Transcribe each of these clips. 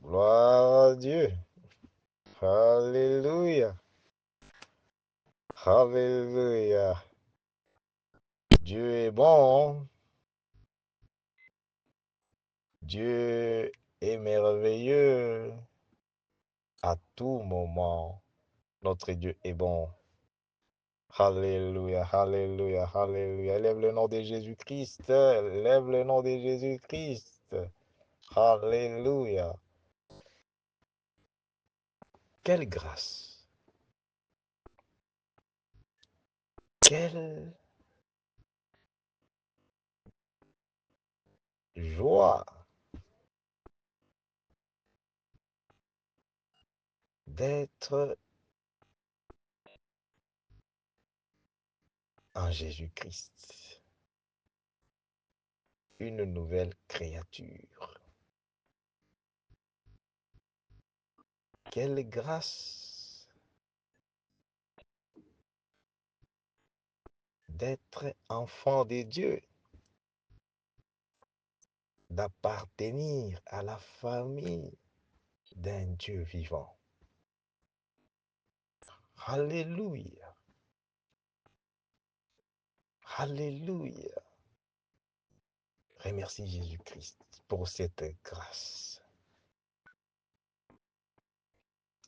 Gloire à Dieu. Alléluia. Alléluia. Dieu est bon. Dieu est merveilleux. À tout moment, notre Dieu est bon. Alléluia, alléluia, alléluia. Lève le nom de Jésus-Christ. Lève le nom de Jésus-Christ. Alléluia. Quelle grâce. Quelle joie d'être en Jésus-Christ. Une nouvelle créature. Quelle grâce d'être enfant de Dieu, d'appartenir à la famille d'un Dieu vivant. Alléluia. Alléluia. Remercie Jésus-Christ pour cette grâce.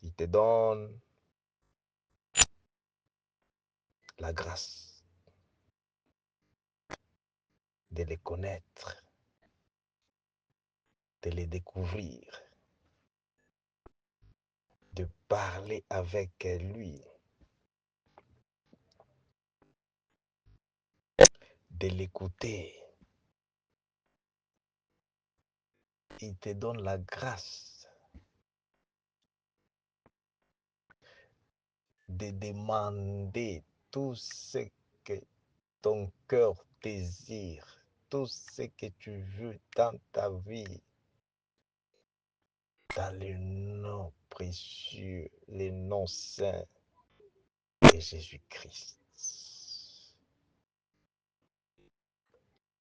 Il te donne la grâce de les connaître, de les découvrir, de parler avec lui, de l'écouter. Il te donne la grâce de demander tout ce que ton cœur désire, tout ce que tu veux dans ta vie, dans le nom précieux, le nom saint de Jésus-Christ,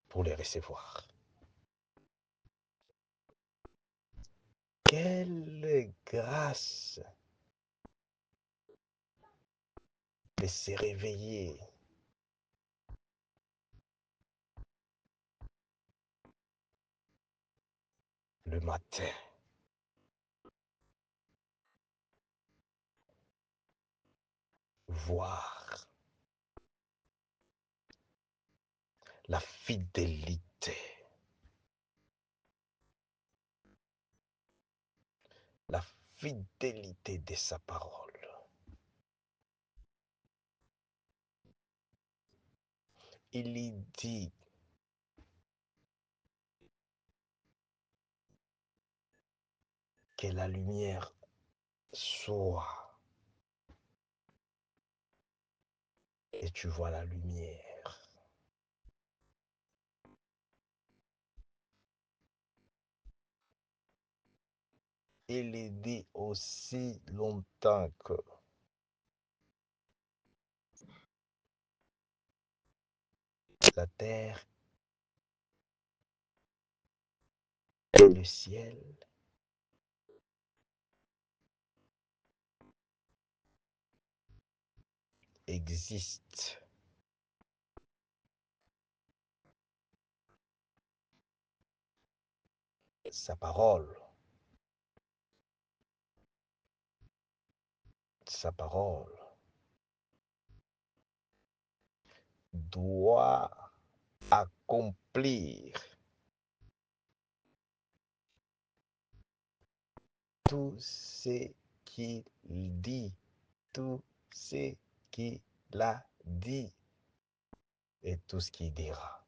pour les recevoir. Quelle grâce de se réveiller le matin, voir la fidélité, la fidélité de sa parole. Il y dit que la lumière soit et tu vois la lumière. Il est dit aussi longtemps que la terre et le ciel existent. Sa parole doit accomplir tout ce qu'il dit, tout ce qu'il a dit et tout ce qu'il dira.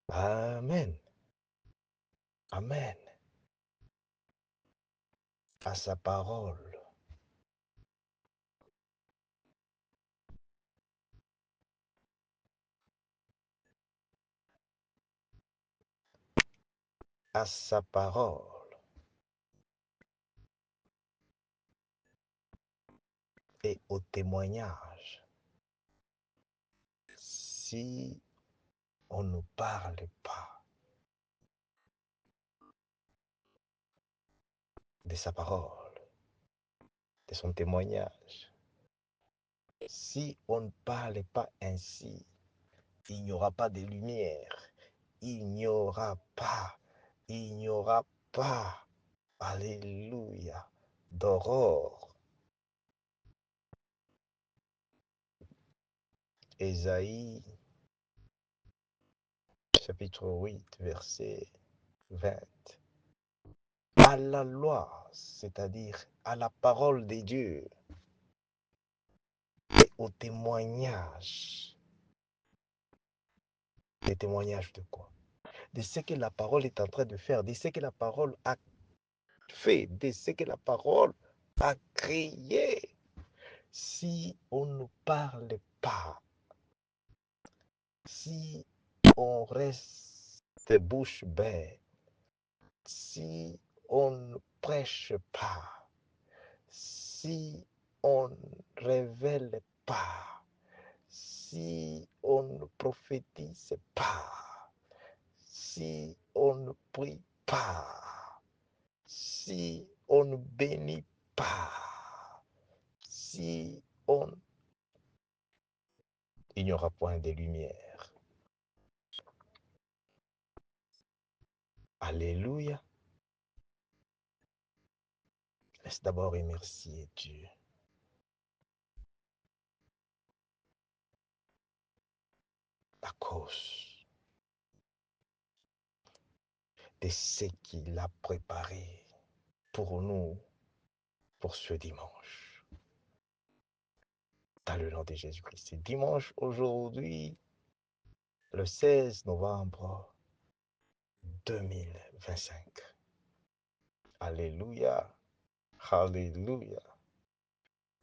Amen. Amen. À sa parole. À sa parole. Et au témoignage. Si on ne parle pas de sa parole, de son témoignage. Si on ne parle pas ainsi, il n'y aura pas de lumière, il n'y aura pas, il n'y aura pas, alléluia, d'aurore. Ésaïe, chapitre 8, verset 20. À la loi, c'est-à-dire à la parole de Dieu et au témoignage. Des témoignages de quoi? De ce que la parole est en train de faire, de ce que la parole a fait, de ce que la parole a créé. Si on ne parle pas, si on reste bouche bée, si on ne prêche pas, si on ne révèle pas, si on ne prophétise pas, si on ne prie pas, si on ne bénit pas, si on... il n'y aura point de lumière. Alléluia. Laisse d'abord remercier Dieu. À cause de ce qu'il a préparé pour nous pour ce dimanche. Dans le nom de Jésus-Christ. C'est dimanche aujourd'hui, le 16 novembre 2025. Alléluia. Alléluia.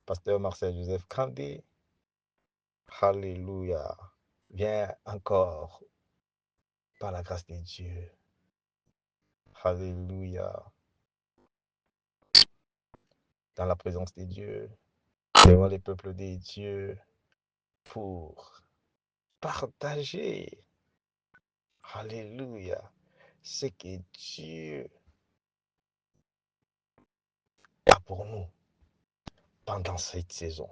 Pasteur Marcel Joseph Kandé. Alléluia. Viens encore par la grâce de Dieu. Alléluia. Dans la présence de Dieu, devant les peuples de Dieu, pour partager, alléluia, ce que Dieu a pour nous pendant cette saison.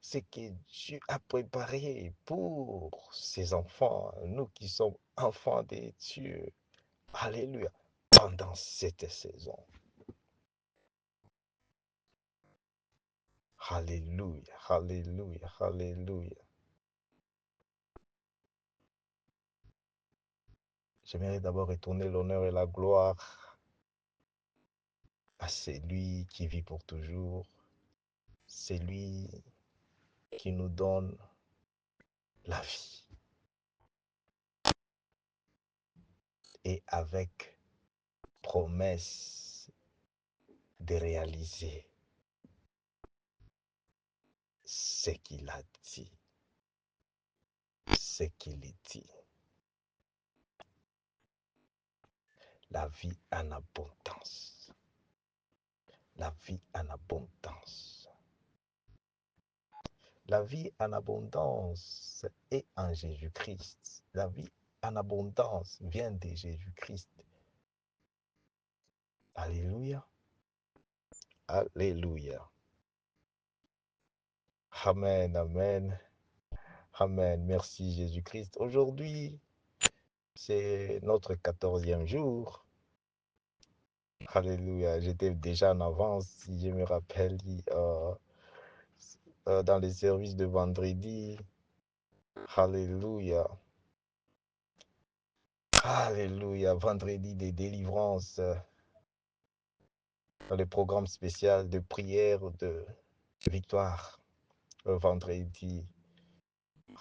Ce que Dieu a préparé pour ses enfants, nous qui sommes enfants de Dieu, alléluia, pendant cette saison. Alléluia, alléluia, alléluia. J'aimerais d'abord retourner l'honneur et la gloire à celui qui vit pour toujours, celui qui nous donne la vie. Et avec promesse de réaliser ce qu'il a dit, ce qu'il dit. La vie en abondance. La vie en abondance. La vie en abondance est en Jésus-Christ. La vie en abondance vient de Jésus-Christ. Alléluia. Alléluia. Amen, amen. Amen. Merci Jésus-Christ. Aujourd'hui, c'est notre 14e jour. Alléluia. J'étais déjà en avance, si je me rappelle, dans les services de vendredi. Alléluia. Alléluia. Vendredi des délivrances. Dans le programme spécial de prière de victoire. Vendredi.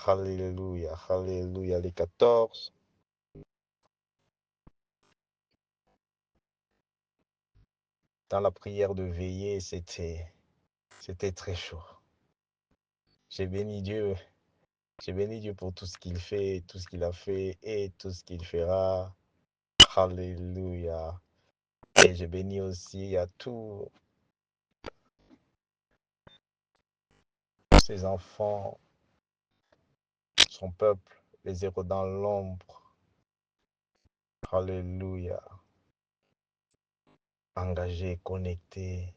Alléluia. Alléluia. Les 14. Dans la prière de veillée, c'était très chaud. J'ai béni Dieu. J'ai béni Dieu pour tout ce qu'il fait, tout ce qu'il a fait et tout ce qu'il fera. Alléluia. Et j'ai béni aussi à tous ses enfants, son peuple, les héros dans l'ombre. Alléluia. engagés, connectés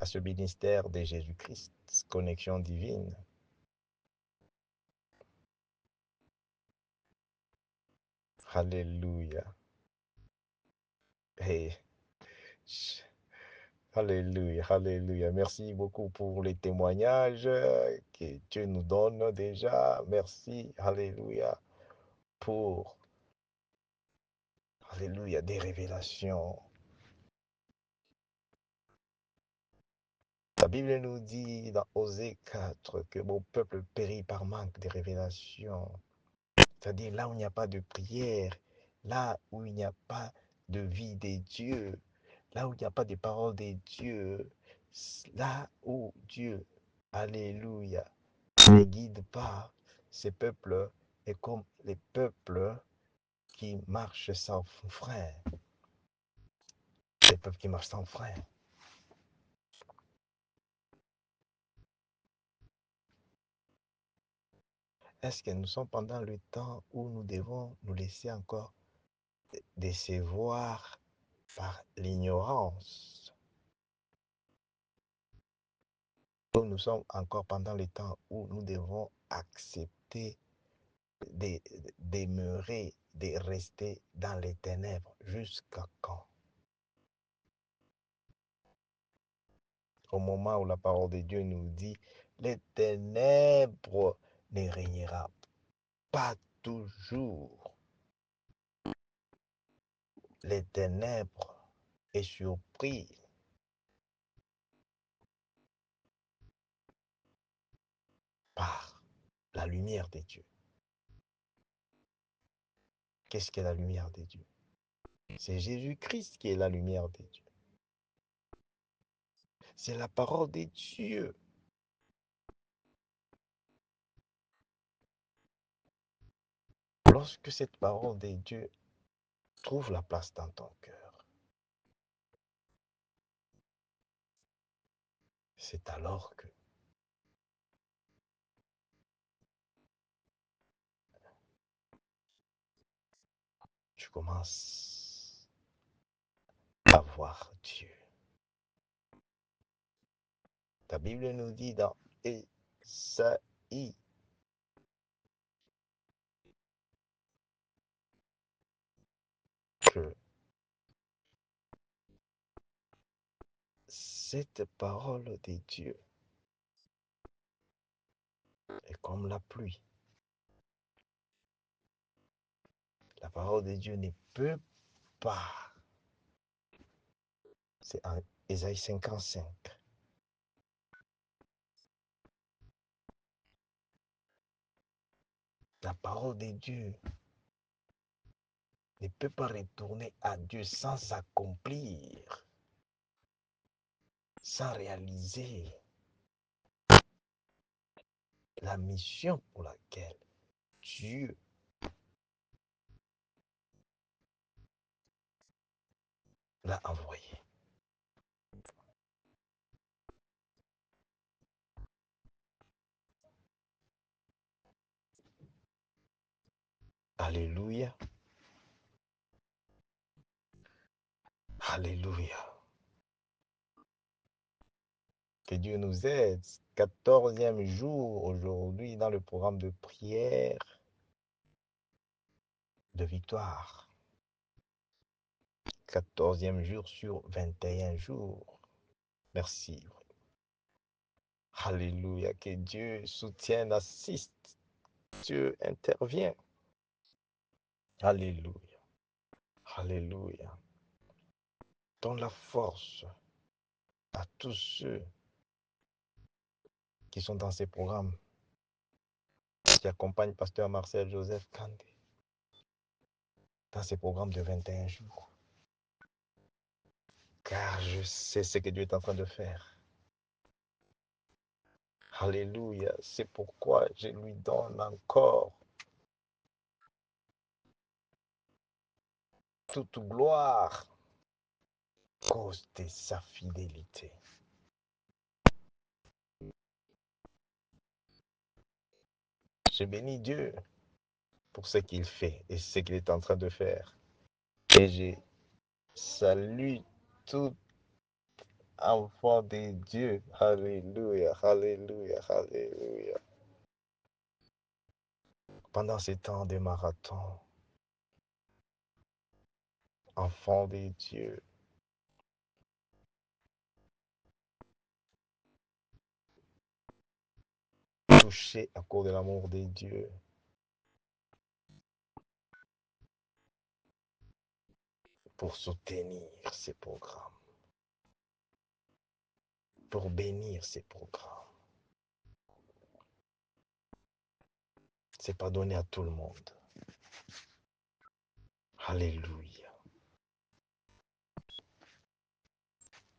à ce ministère de Jésus-Christ, connexion divine. Alléluia. Hey, alléluia, alléluia. Merci beaucoup pour les témoignages que Dieu nous donne déjà. Merci, alléluia, pour, alléluia, des révélations. La Bible nous dit dans Osée 4 que mon peuple périt par manque de révélations. C'est-à-dire là où il n'y a pas de prière, là où il n'y a pas de vie des dieux, là où il n'y a pas de parole des dieux, là où Dieu, alléluia, ne guide pas ces peuples est comme les peuples qui marchent sans frein. Les peuples qui marchent sans frein. Est-ce que nous sommes pendant le temps où nous devons nous laisser encore décevoir par l'ignorance? Ou nous sommes encore pendant le temps où nous devons accepter de demeurer, de rester dans les ténèbres jusqu'à quand? Au moment où la parole de Dieu nous dit, les ténèbres ne régnera pas toujours. Les ténèbres est surpris par la lumière de Dieu. Qu'est-ce qu'est la lumière de Dieu? C'est Jésus-Christ qui est la lumière de Dieu. C'est la parole de Dieu. Lorsque cette parole de Dieu trouve la place dans ton cœur, c'est alors que tu commences à voir Dieu. Ta Bible nous dit dans Ésaïe que cette parole de Dieu est comme la pluie. La parole de Dieu ne peut pas. C'est en Ésaïe 55. La parole de Dieu ne peut pas retourner à Dieu sans s'accomplir, sans réaliser la mission pour laquelle Dieu l'a envoyé. Alléluia. Alléluia. Que Dieu nous aide. 14e jour aujourd'hui dans le programme de prière de victoire. 14e jour sur 21 jours. Merci. Alléluia. Que Dieu soutienne, assiste. Dieu intervient. Alléluia. Alléluia. Donne la force à tous ceux qui sont dans ces programmes, qui accompagnent Pasteur Marcel Joseph Kandé dans ces programmes de 21 jours. Car je sais ce que Dieu est en train de faire. Alléluia. C'est pourquoi je lui donne encore toute gloire à cause de sa fidélité. Je bénis Dieu pour ce qu'il fait et ce qu'il est en train de faire. Et je salue tout enfant de Dieu. Alléluia, alléluia, alléluia. Pendant ces temps de marathon, enfant de Dieu, touché à cause de l'amour de Dieu, pour soutenir ces programmes, pour bénir ces programmes. C'est pas donné à tout le monde. Alléluia.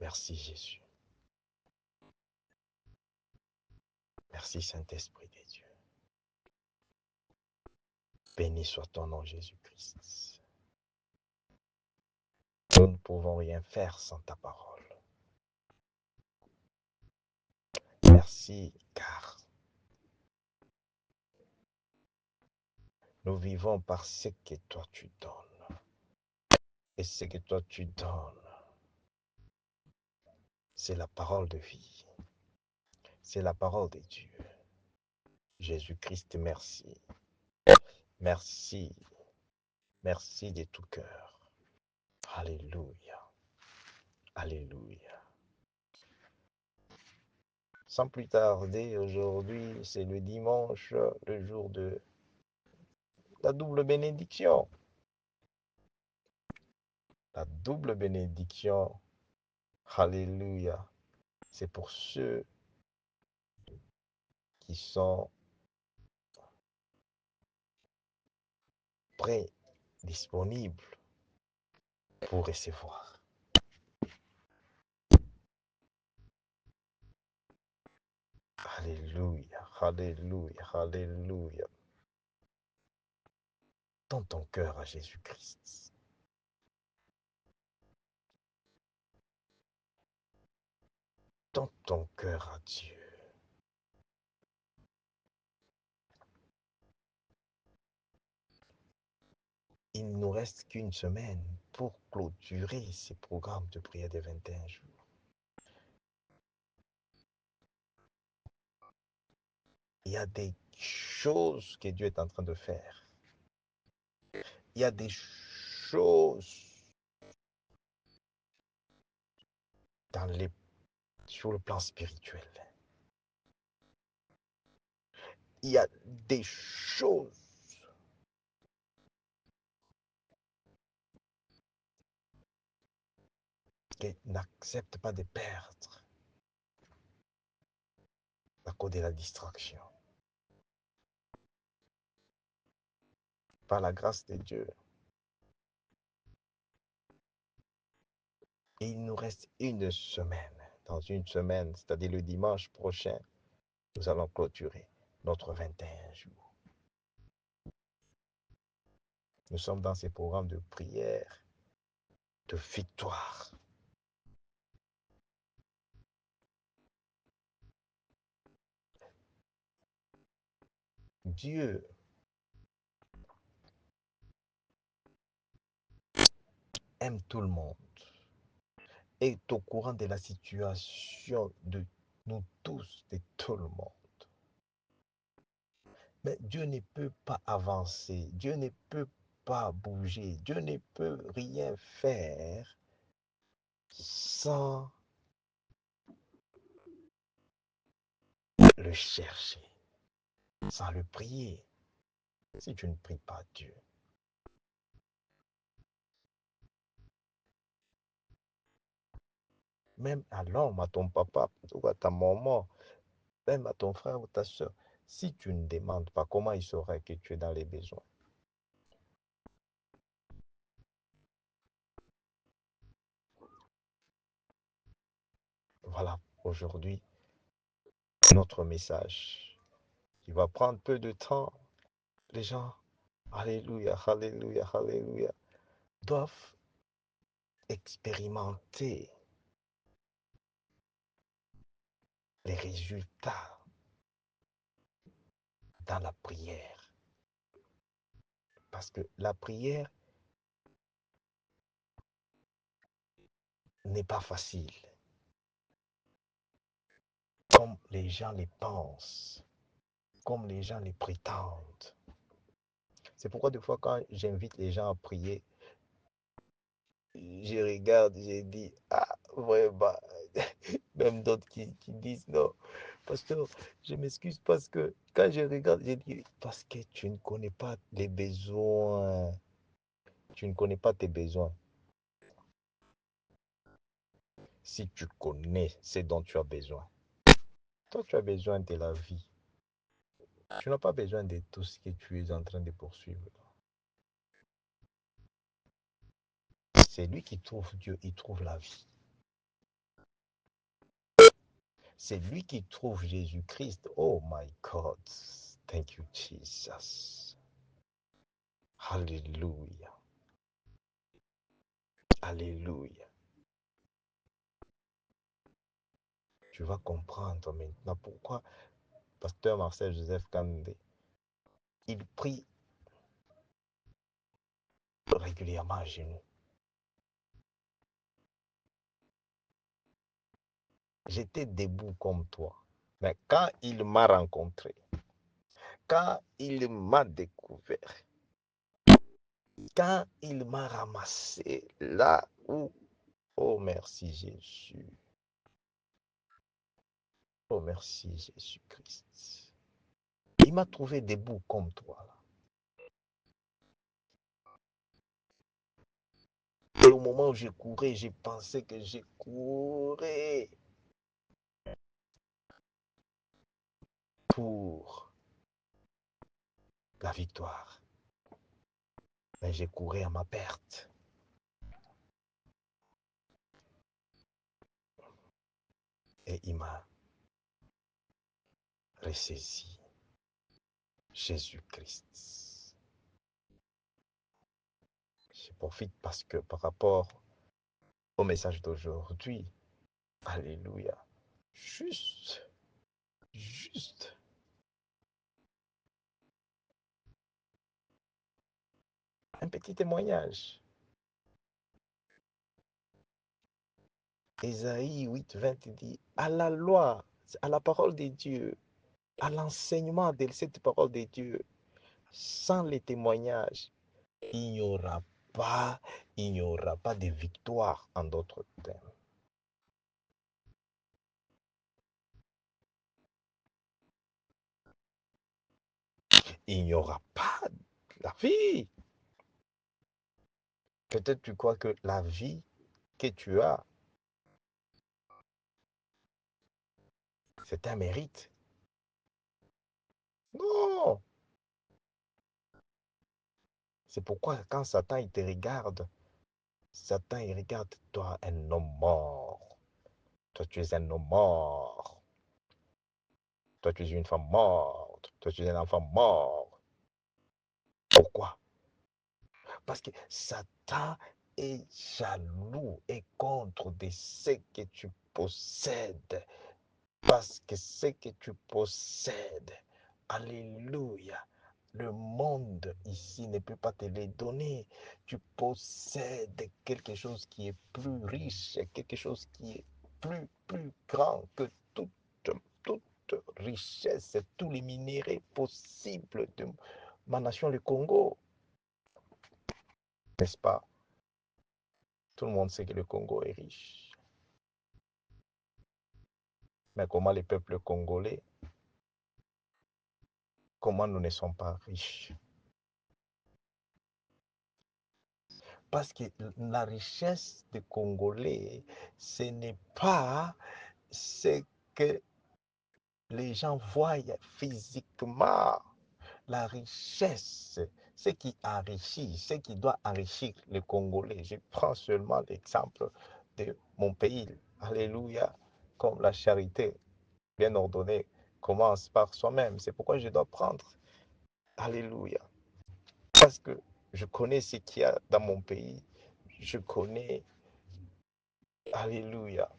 Merci Jésus. Merci Saint-Esprit de Dieu. Béni soit ton nom Jésus-Christ. Nous ne pouvons rien faire sans ta parole. Merci car nous vivons par ce que toi tu donnes. Et ce que toi tu donnes, c'est la parole de vie. C'est la parole de Dieu. Jésus-Christ, merci. Merci. Merci de tout cœur. Alléluia. Alléluia. Sans plus tarder, aujourd'hui, c'est le dimanche, le jour de la double bénédiction. La double bénédiction. Alléluia. C'est pour ceux qui sont prêts, disponibles pour recevoir. Alléluia, alléluia, alléluia. Donne ton cœur à Jésus-Christ. Donne ton cœur à Dieu. Il ne nous reste qu'une semaine pour clôturer ces programmes de prière des 21 jours. Il y a des choses que Dieu est en train de faire. Il y a des choses sur le plan spirituel. Il y a des choses qui n'acceptent pas de perdre à cause de la distraction. Par la grâce de Dieu, il nous reste une semaine. Dans une semaine, c'est-à-dire le dimanche prochain, nous allons clôturer notre 21 jours. Nous sommes dans ces programmes de prière, de victoire. Dieu aime tout le monde, est au courant de la situation de nous tous, de tout le monde. Mais Dieu ne peut pas avancer, Dieu ne peut pas bouger, Dieu ne peut rien faire sans le chercher, sans le prier. Si tu ne pries pas Dieu, même à l'homme, à ton papa, ou à ta maman, même à ton frère ou ta soeur, si tu ne demandes pas, comment il saurait que tu es dans les besoins? Voilà, aujourd'hui, notre message. Il va prendre peu de temps. Les gens, alléluia, alléluia, alléluia, doivent expérimenter les résultats dans la prière. Parce que la prière n'est pas facile, comme les gens les pensent, comme les gens les prétendent. C'est pourquoi des fois quand j'invite les gens à prier, je regarde, je dis, ah, vraiment, même d'autres qui disent non. Pasteur, je m'excuse parce que quand je regarde, je dis, parce que tu ne connais pas les besoins. Tu ne connais pas tes besoins. Si tu connais ce dont tu as besoin, toi, tu as besoin de la vie. Tu n'as pas besoin de tout ce que tu es en train de poursuivre. C'est lui qui trouve Dieu, il trouve la vie. C'est lui qui trouve Jésus-Christ. Oh my God. Thank you, Jesus. Alléluia. Alléluia. Tu vas comprendre maintenant pourquoi Pasteur Marcel Joseph Kandé, il prie régulièrement à genoux. J'étais debout comme toi. Mais quand il m'a rencontré, quand il m'a découvert, quand il m'a ramassé là où, oh merci Jésus, oh merci Jésus-Christ. Il m'a trouvé debout comme toi. Et au moment où je courais, j'ai pensé que je courais pour la victoire. Mais j'ai couru à ma perte. Et il m'a ressaisi. Jésus-Christ. Je profite parce que par rapport au message d'aujourd'hui, alléluia, juste, un petit témoignage. Ésaïe 8, 20 dit, à la loi, à la parole de Dieu, à l'enseignement de cette parole de Dieu, sans les témoignages, il n'y aura pas, il n'y aura pas de victoire en d'autres termes. Il n'y aura pas la vie. Peut-être tu crois que la vie que tu as, c'est un mérite. Non. C'est pourquoi quand Satan il te regarde, Satan il regarde toi un homme mort. Toi tu es un homme mort. Toi tu es une femme morte. Toi tu es un enfant mort. Pourquoi? Parce que Satan est jaloux et contre de ce que tu possèdes. Parce que ce que tu possèdes, alléluia, le monde ici ne peut pas te les donner. Tu possèdes quelque chose qui est plus riche, quelque chose qui est plus grand que toute richesse, tous les minéraux possibles de ma nation, le Congo. N'est-ce pas? Tout le monde sait que le Congo est riche. Mais comment les peuples congolais, comment nous ne sommes pas riches? Parce que la richesse des Congolais, ce n'est pas ce que les gens voient physiquement. La richesse, ce qui enrichit, ce qui doit enrichir les Congolais. Je prends seulement l'exemple de mon pays. Alléluia. Comme la charité bien ordonnée commence par soi-même. C'est pourquoi je dois prendre. Alléluia. Parce que je connais ce qu'il y a dans mon pays. Je connais. Alléluia.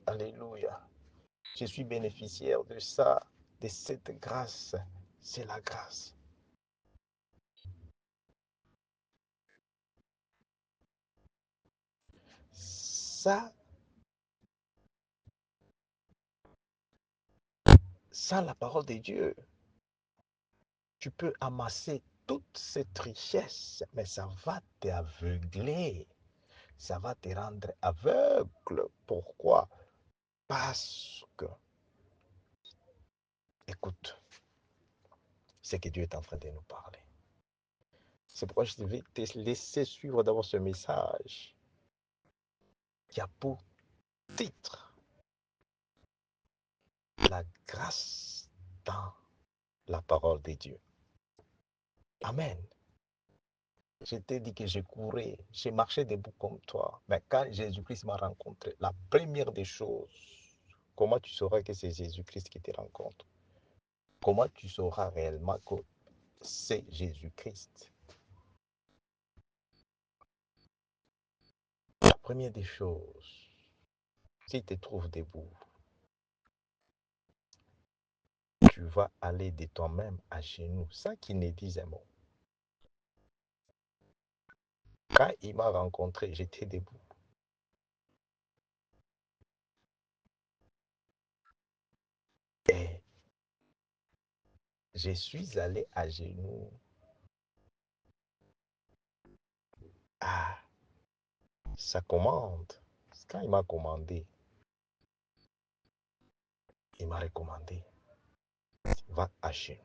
Alléluia. Je suis bénéficiaire de ça, de cette grâce. C'est la grâce. sans la parole de Dieu, tu peux amasser toute cette richesse, mais ça va t'aveugler. Ça va te rendre aveugle. Pourquoi? Parce que, écoute, c'est que Dieu est en train de nous parler. C'est pourquoi je vais te laisser suivre d'abord ce message qui a pour titre la grâce dans la parole de Dieu. Amen. Je t'ai dit que je courais, j'ai marché debout comme toi. Mais quand Jésus-Christ m'a rencontré, la première des choses, comment tu sauras que c'est Jésus-Christ qui te rencontre? Comment tu sauras réellement que c'est Jésus-Christ? La première des choses, s'il te trouve debout, tu vas aller de toi-même à genoux, sans qu'il ne dise un mot. Quand il m'a rencontré, j'étais debout. Et je suis allé à genoux. Ah, sa commande. Quand il m'a commandé, il m'a recommandé, va à genoux.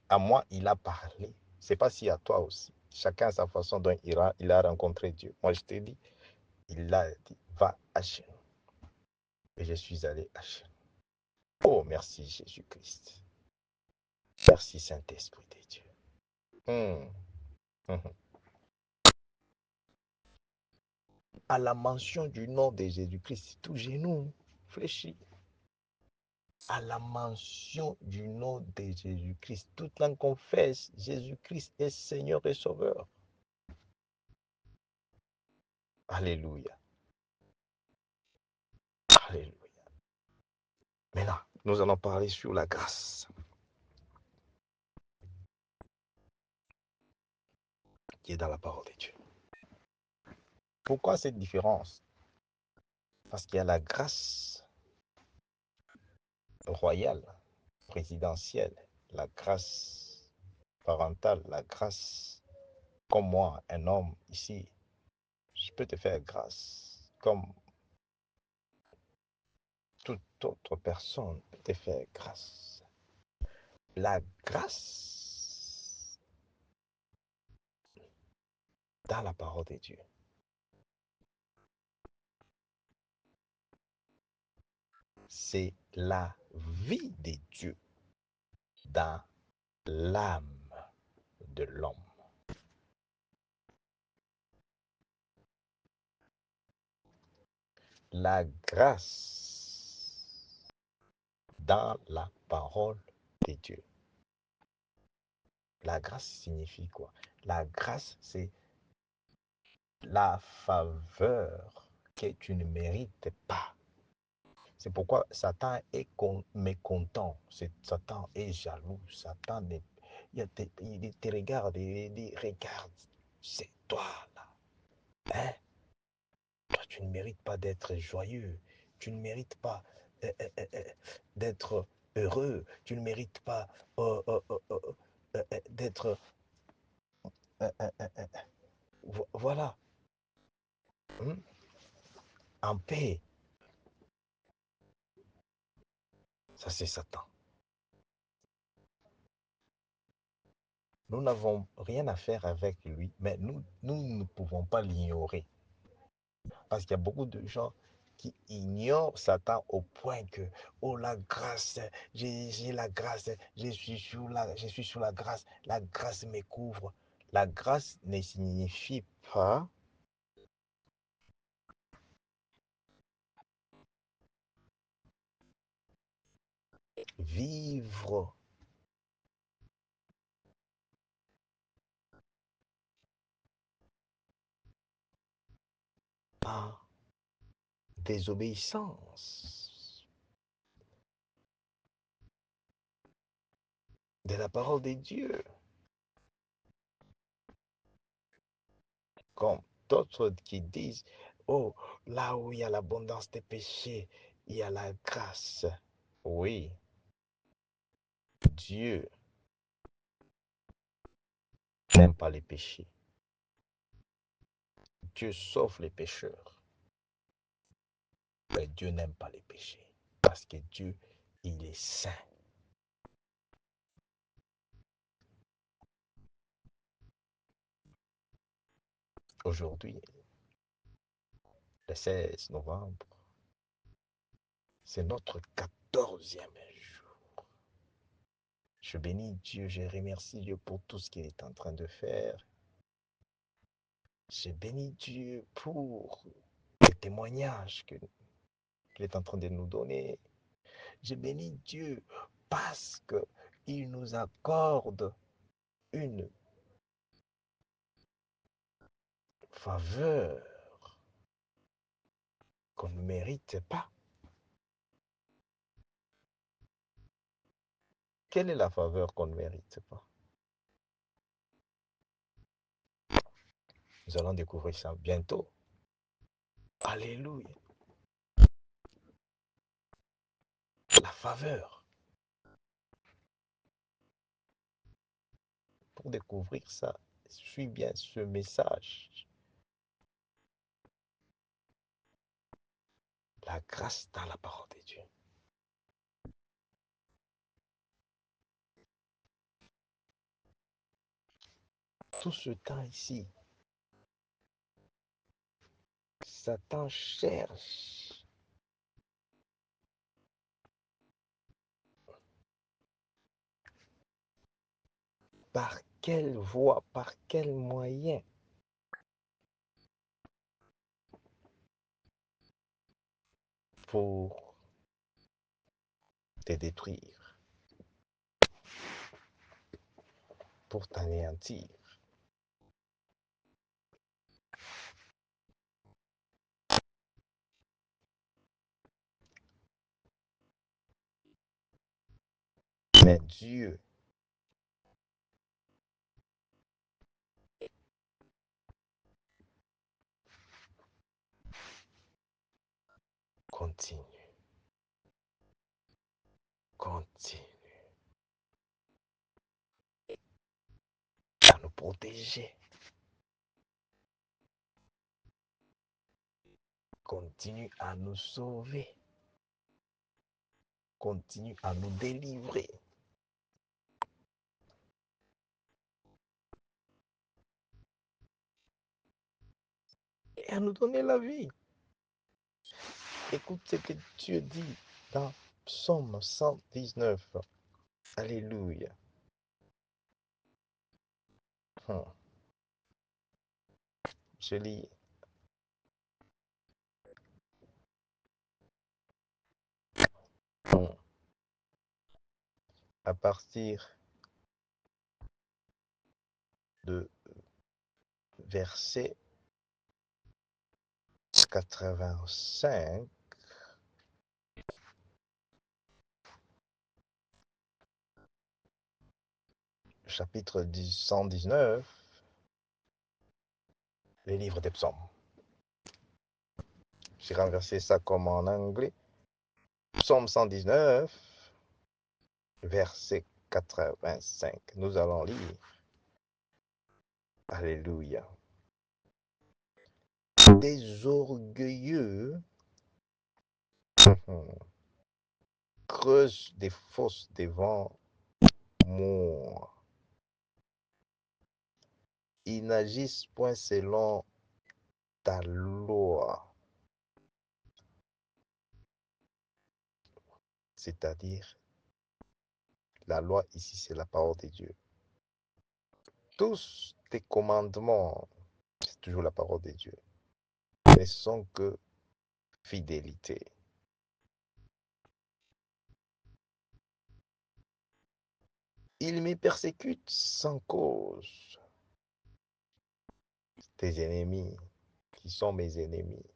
À moi, il a parlé. C'est pas si à toi aussi. Chacun a sa façon dont il a rencontré Dieu. Moi, je t'ai dit, il a dit, va à genoux. Et je suis allé à genoux. Oh, merci Jésus-Christ. Merci Saint-Esprit de Dieu. Hum, hum, hum. À la mention du nom de Jésus-Christ, tout genou fléchit. À la mention du nom de Jésus-Christ, toute langue confesse Jésus-Christ est Seigneur et Sauveur. Alléluia. Alléluia. Maintenant, nous allons parler sur la grâce qui est dans la parole de Dieu. Pourquoi cette différence? Parce qu'il y a la grâce royale, présidentielle, la grâce parentale, la grâce comme moi, un homme ici, je peux te faire grâce comme toute autre personne peut te faire grâce. La grâce dans la parole de Dieu, c'est la vie de Dieu dans l'âme de l'homme. La grâce dans la parole de Dieu. La grâce signifie quoi? La grâce, c'est la faveur que tu ne mérites pas. C'est pourquoi Satan est mécontent. Satan est jaloux. Satan est, il te regarde et il dit, regarde, c'est toi là. Hein? Toi, tu ne mérites pas d'être joyeux. Tu ne mérites pas d'être heureux. Tu ne mérites pas d'être... voilà. Hmm? En paix. Ça, c'est Satan. Nous n'avons rien à faire avec lui, mais nous ne pouvons pas l'ignorer. Parce qu'il y a beaucoup de gens qui ignorent Satan au point que, oh la grâce, j'ai la grâce, je suis sous la grâce me couvre. La grâce ne signifie pas vivre en désobéissance de la parole de Dieu. Comme d'autres qui disent, oh, là où il y a l'abondance des péchés, il y a la grâce. Oui, Dieu n'aime pas les péchés. Dieu sauve les pécheurs. Mais Dieu n'aime pas les péchés. Parce que Dieu, il est saint. Aujourd'hui, le 16 novembre, c'est notre 14e jour. Je bénis Dieu, je remercie Dieu pour tout ce qu'il est en train de faire. Je bénis Dieu pour les témoignages qu'il est en train de nous donner. Je bénis Dieu parce qu'il nous accorde une faveur qu'on ne mérite pas. Quelle est la faveur qu'on ne mérite pas? Nous allons découvrir ça bientôt. Alléluia. La faveur. Pour découvrir ça, suis bien ce message. La grâce dans la parole de Dieu. Tout ce temps ici, Satan cherche par quelle voie, par quel moyen pour te détruire, pour t'anéantir. Mais Dieu continue, continue à nous protéger, continue à nous sauver, continue à nous délivrer. Et à nous donner la vie. Écoute ce que Dieu dit dans Psaume 119. Alléluia. Hum. Je lis. Hum. À partir de verset 85, chapitre 119, les livres des psaumes. J'ai renversé ça comme en anglais. Psaume 119, verset 85. Nous allons lire. Alléluia. Des orgueilleux creusent des fosses devant moi. Ils n'agissent point selon ta loi. C'est-à-dire, la loi ici, c'est la parole de Dieu. Tous tes commandements, c'est toujours la parole de Dieu, ne sont que fidélité. Ils me persécutent sans cause. Tes ennemis, qui sont mes ennemis,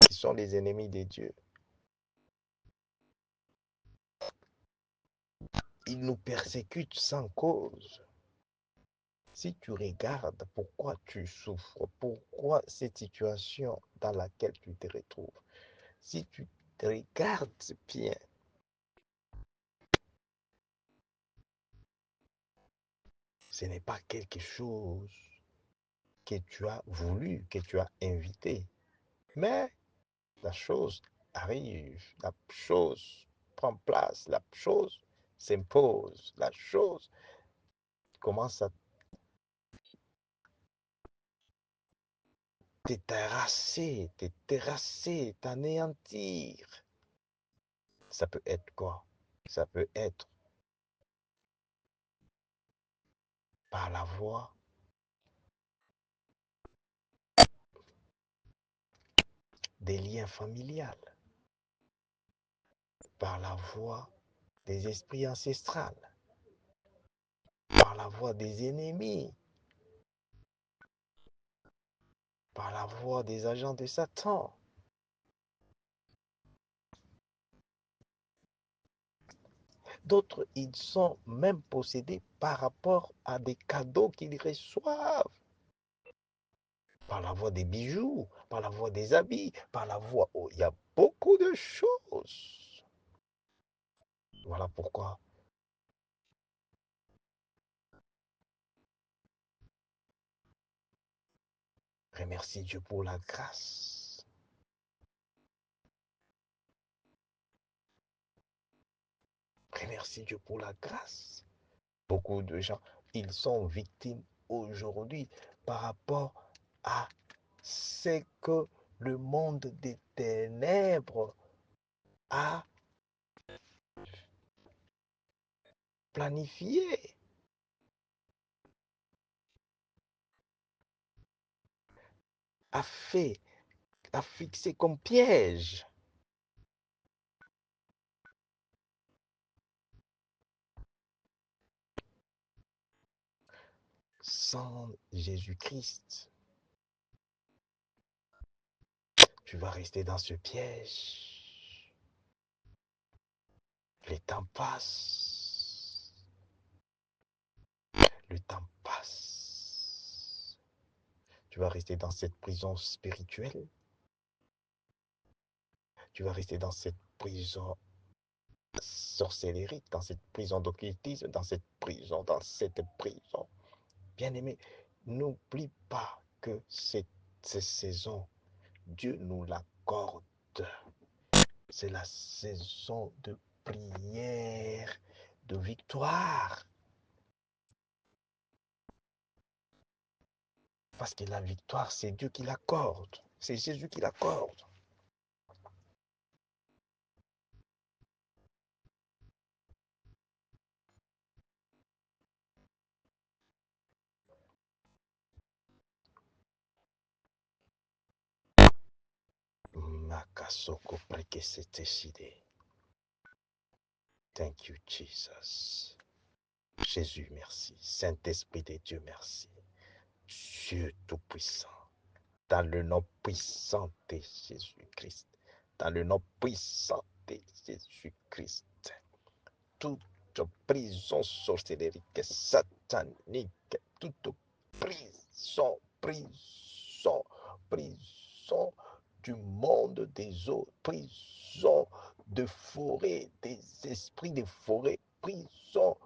qui sont les ennemis de Dieu. Ils nous persécutent sans cause. Si tu regardes pourquoi tu souffres, pourquoi cette situation dans laquelle tu te retrouves, si tu te regardes bien, ce n'est pas quelque chose que tu as voulu, que tu as invité, mais la chose arrive, la chose prend place, la chose s'impose, la chose commence à te terrasser, t'anéantir. Ça peut être quoi? Ça peut être par la voie des liens familiales, par la voie des esprits ancestrales, par la voie des ennemis, par la voie des agents de Satan. D'autres, ils sont même possédés par rapport à des cadeaux qu'ils reçoivent, par la voie des bijoux, par la voie des habits, par la voie... Oh, il y a beaucoup de choses. Voilà pourquoi remercie Dieu pour la grâce. Remercie Dieu pour la grâce. Beaucoup de gens, ils sont victimes aujourd'hui par rapport à ce que le monde des ténèbres a planifié, a fait, a fixé comme piège. Sans Jésus-Christ, tu vas rester dans ce piège. Le temps passe. Le temps passe. Tu vas rester dans cette prison spirituelle. Tu vas rester dans cette prison sorcellerique, dans cette prison d'occultisme, dans cette prison, Bien-aimé, n'oublie pas que cette saison, Dieu nous l'accorde. C'est la saison de prière, de victoire. Parce que la victoire, c'est Dieu qui l'accorde. C'est Jésus qui l'accorde. Makasoko prekesete. Thank you, Jesus. Jésus, merci. Saint-Esprit de Dieu, merci. Dieu Tout-Puissant. Dans le nom puissant de Jésus-Christ. Dans le nom puissant de Jésus-Christ. Toute prison sorcellérique, satanique, toute prison du monde des eaux, prison de forêt, des esprits de forêt, prison,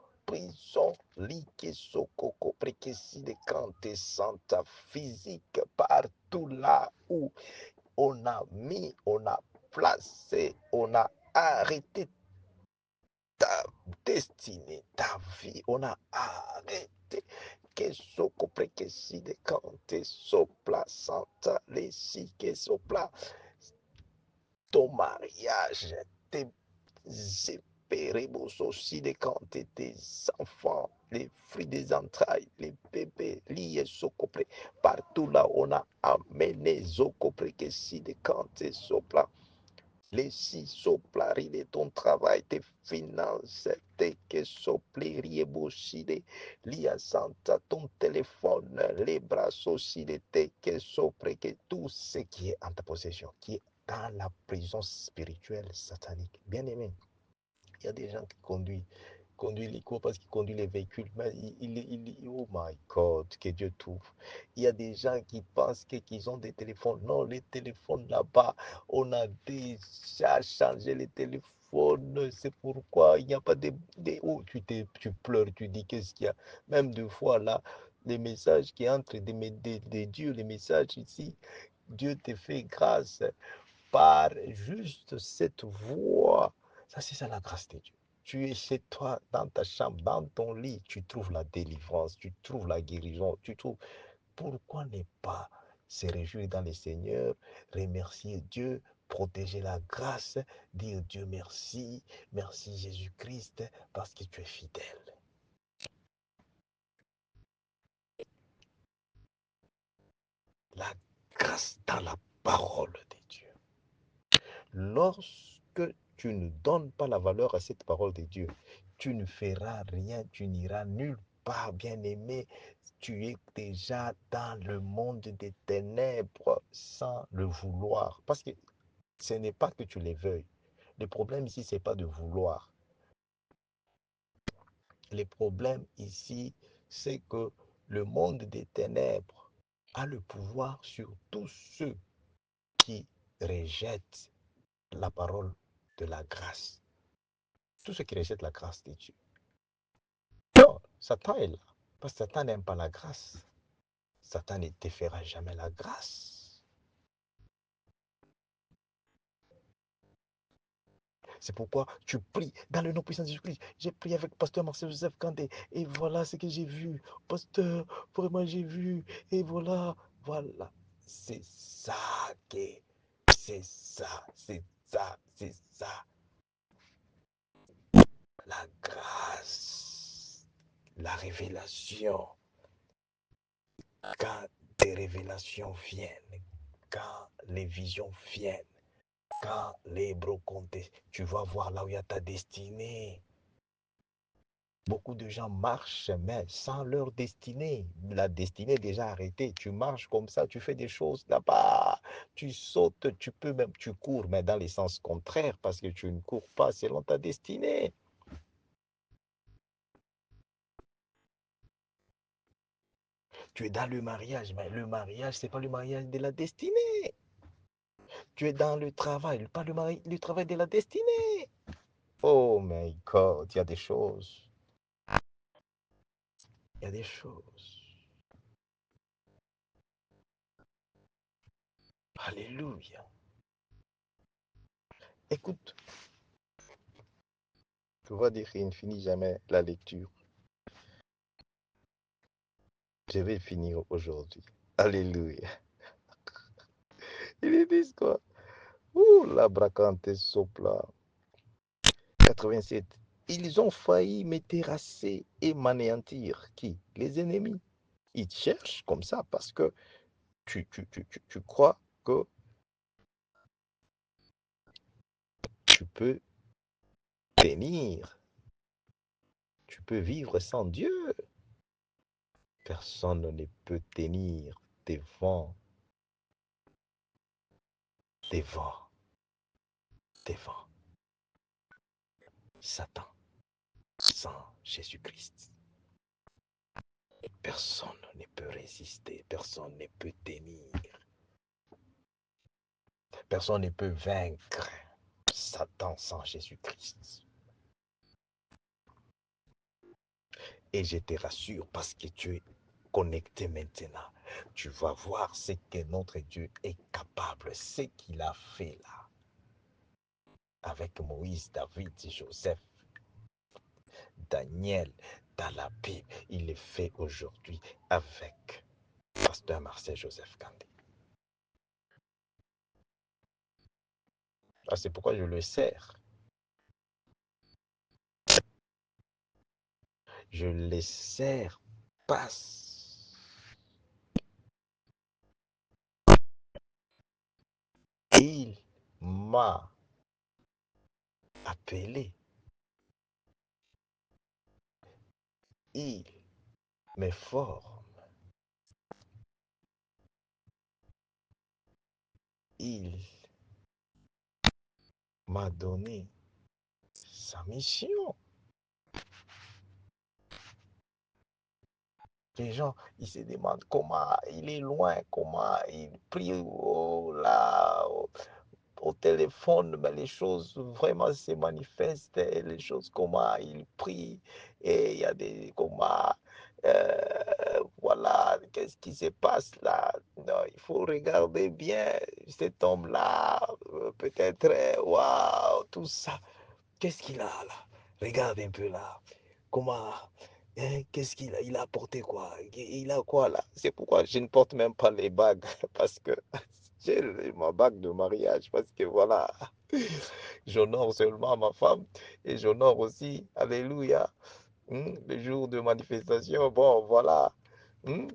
lique, sokoko, prekesi, de kante, santa, physique, partout là où on a mis, on a placé, on a arrêté ta destinée, ta vie, on a arrêté. Que soko prekesi de kante sopla santa lesi que sopla ton mariage, tes épérébos aussi de kante, tes enfants, les fruits des entrailles, les bébés, liés soko partout là on a amené soko prekesi de kante sopla. Les six soplari de ton travail, tes finances, tes que sopliri bouchide, lia santa, ton téléphone, les bras aussi de tes que sopre, que tout ce qui est en ta possession, qui est dans la prison spirituelle satanique. Bien aimé, il y a des gens qui conduisent conduit les cours, parce qu'il conduit les véhicules. Mais oh my God, que Dieu t'ouvre. Il y a des gens qui pensent qu'ils ont des téléphones. Non, les téléphones là-bas, on a déjà changé les téléphones. C'est pourquoi il n'y a pas oh, tu pleures, tu dis qu'est-ce qu'il y a. Même deux fois là, les messages qui entrent des dieux, les messages ici, Dieu te fait grâce par juste cette voix. Ça, c'est ça la grâce de Dieu. Tu es chez toi, dans ta chambre, dans ton lit, tu trouves la délivrance, tu trouves la guérison, tu trouves... Pourquoi ne pas se réjouir dans le Seigneur, remercier Dieu, protéger la grâce, dire Dieu merci, merci Jésus-Christ, parce que tu es fidèle. La grâce dans la parole de Dieu. Lorsque tu ne donnes pas la valeur à cette parole de Dieu, tu ne feras rien, tu n'iras nulle part, bien-aimé. Tu es déjà dans le monde des ténèbres sans le vouloir. Parce que ce n'est pas que tu les veuilles. Le problème ici, ce n'est pas de vouloir. Le problème ici, c'est que le monde des ténèbres a le pouvoir sur tous ceux qui rejettent la parole de la grâce. Tous ceux qui rejettent la grâce de Dieu. Non, Satan est là. Parce que Satan n'aime pas la grâce. Satan ne te fera jamais la grâce. C'est pourquoi tu pries dans le nom puissant de Jésus-Christ. J'ai prié avec pasteur Marcel Joseph Kandé. Et voilà ce que j'ai vu. Pasteur, vraiment j'ai vu. Et voilà, voilà. C'est ça que... C'est ça, c'est ça, c'est ça. La grâce, la révélation. Quand des révélations viennent, quand les visions viennent, quand les brocantés, tu vas voir là où il y a ta destinée. Beaucoup de gens marchent, mais sans leur destinée. La destinée est déjà arrêtée. Tu marches comme ça, tu fais des choses là-bas. Tu sautes, tu peux même, tu cours, mais dans le sens contraire, parce que tu ne cours pas selon ta destinée. Tu es dans le mariage, mais le mariage, ce n'est pas le mariage de la destinée. Tu es dans le travail, pas le travail de la destinée. Oh my God, il y a des choses. Il y a des choses. Alléluia. Écoute, tu vas dire qu'il ne finit jamais la lecture. Je vais finir aujourd'hui. Alléluia. Ils disent quoi? Ouh, la bracante sopla. 87. Ils ont failli me terrasser et m'anéantir. Qui? Les ennemis. Ils cherchent comme ça parce que tu crois que tu peux tenir, tu peux vivre sans Dieu. Personne ne peut tenir devant, devant, devant Satan sans Jésus-Christ. Personne ne peut résister, personne ne peut tenir, personne ne peut vaincre Satan sans Jésus-Christ. Et je te rassure parce que tu es connecté maintenant. Tu vas voir ce que notre Dieu est capable, ce qu'il a fait là. Avec Moïse, David, Joseph, Daniel, dans la Bible, il le fait aujourd'hui avec Pasteur Marcel Joseph Kandé. Ah, c'est pourquoi je le sers. Je le sers parce qu'il m'a appelé. Il me forme. Il m'a donné sa mission. Les gens, ils se demandent comment il est loin, comment il prie là, au téléphone, mais les choses vraiment se manifestent, les choses, comment il prie, et il y a des, comment, voilà, qu'est-ce qui se passe là? Non, il faut regarder bien cet homme-là, peut-être, waouh, tout ça. Qu'est-ce qu'il a là? Regarde un peu là. Comment, hein, qu'est-ce qu'il a? Il a porté quoi? Il a quoi là? C'est pourquoi je ne porte même pas les bagues, parce que j'ai ma bague de mariage, parce que voilà, j'honore seulement ma femme et j'honore aussi, alléluia, le jour de manifestation. Bon, voilà, hmm,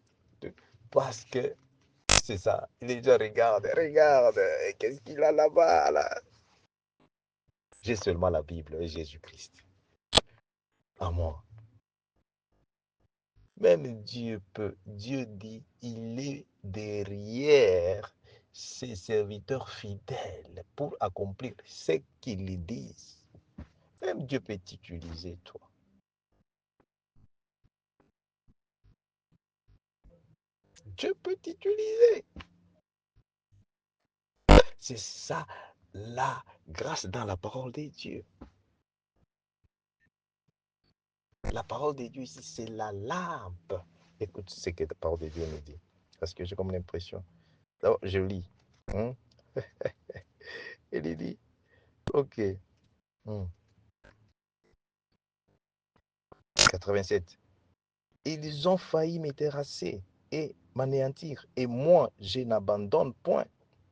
parce que c'est ça. Les gens regardent, regarde, qu'est-ce qu'il a là-bas là? J'ai seulement la Bible et Jésus-Christ à moi. Même Dieu dit, il est derrière ses serviteurs fidèles pour accomplir ce qu'ils disent. Même Dieu peut t'utiliser, toi. Dieu peut t'utiliser. C'est ça la grâce dans la parole de Dieu. La parole de Dieu ici, c'est la lampe. Écoute ce que la parole de Dieu nous dit. Parce que j'ai comme l'impression. Alors, je lis. Hein? Il dit, ok. 87. Ils ont failli me terrasser et m'anéantir. Et moi, je n'abandonne point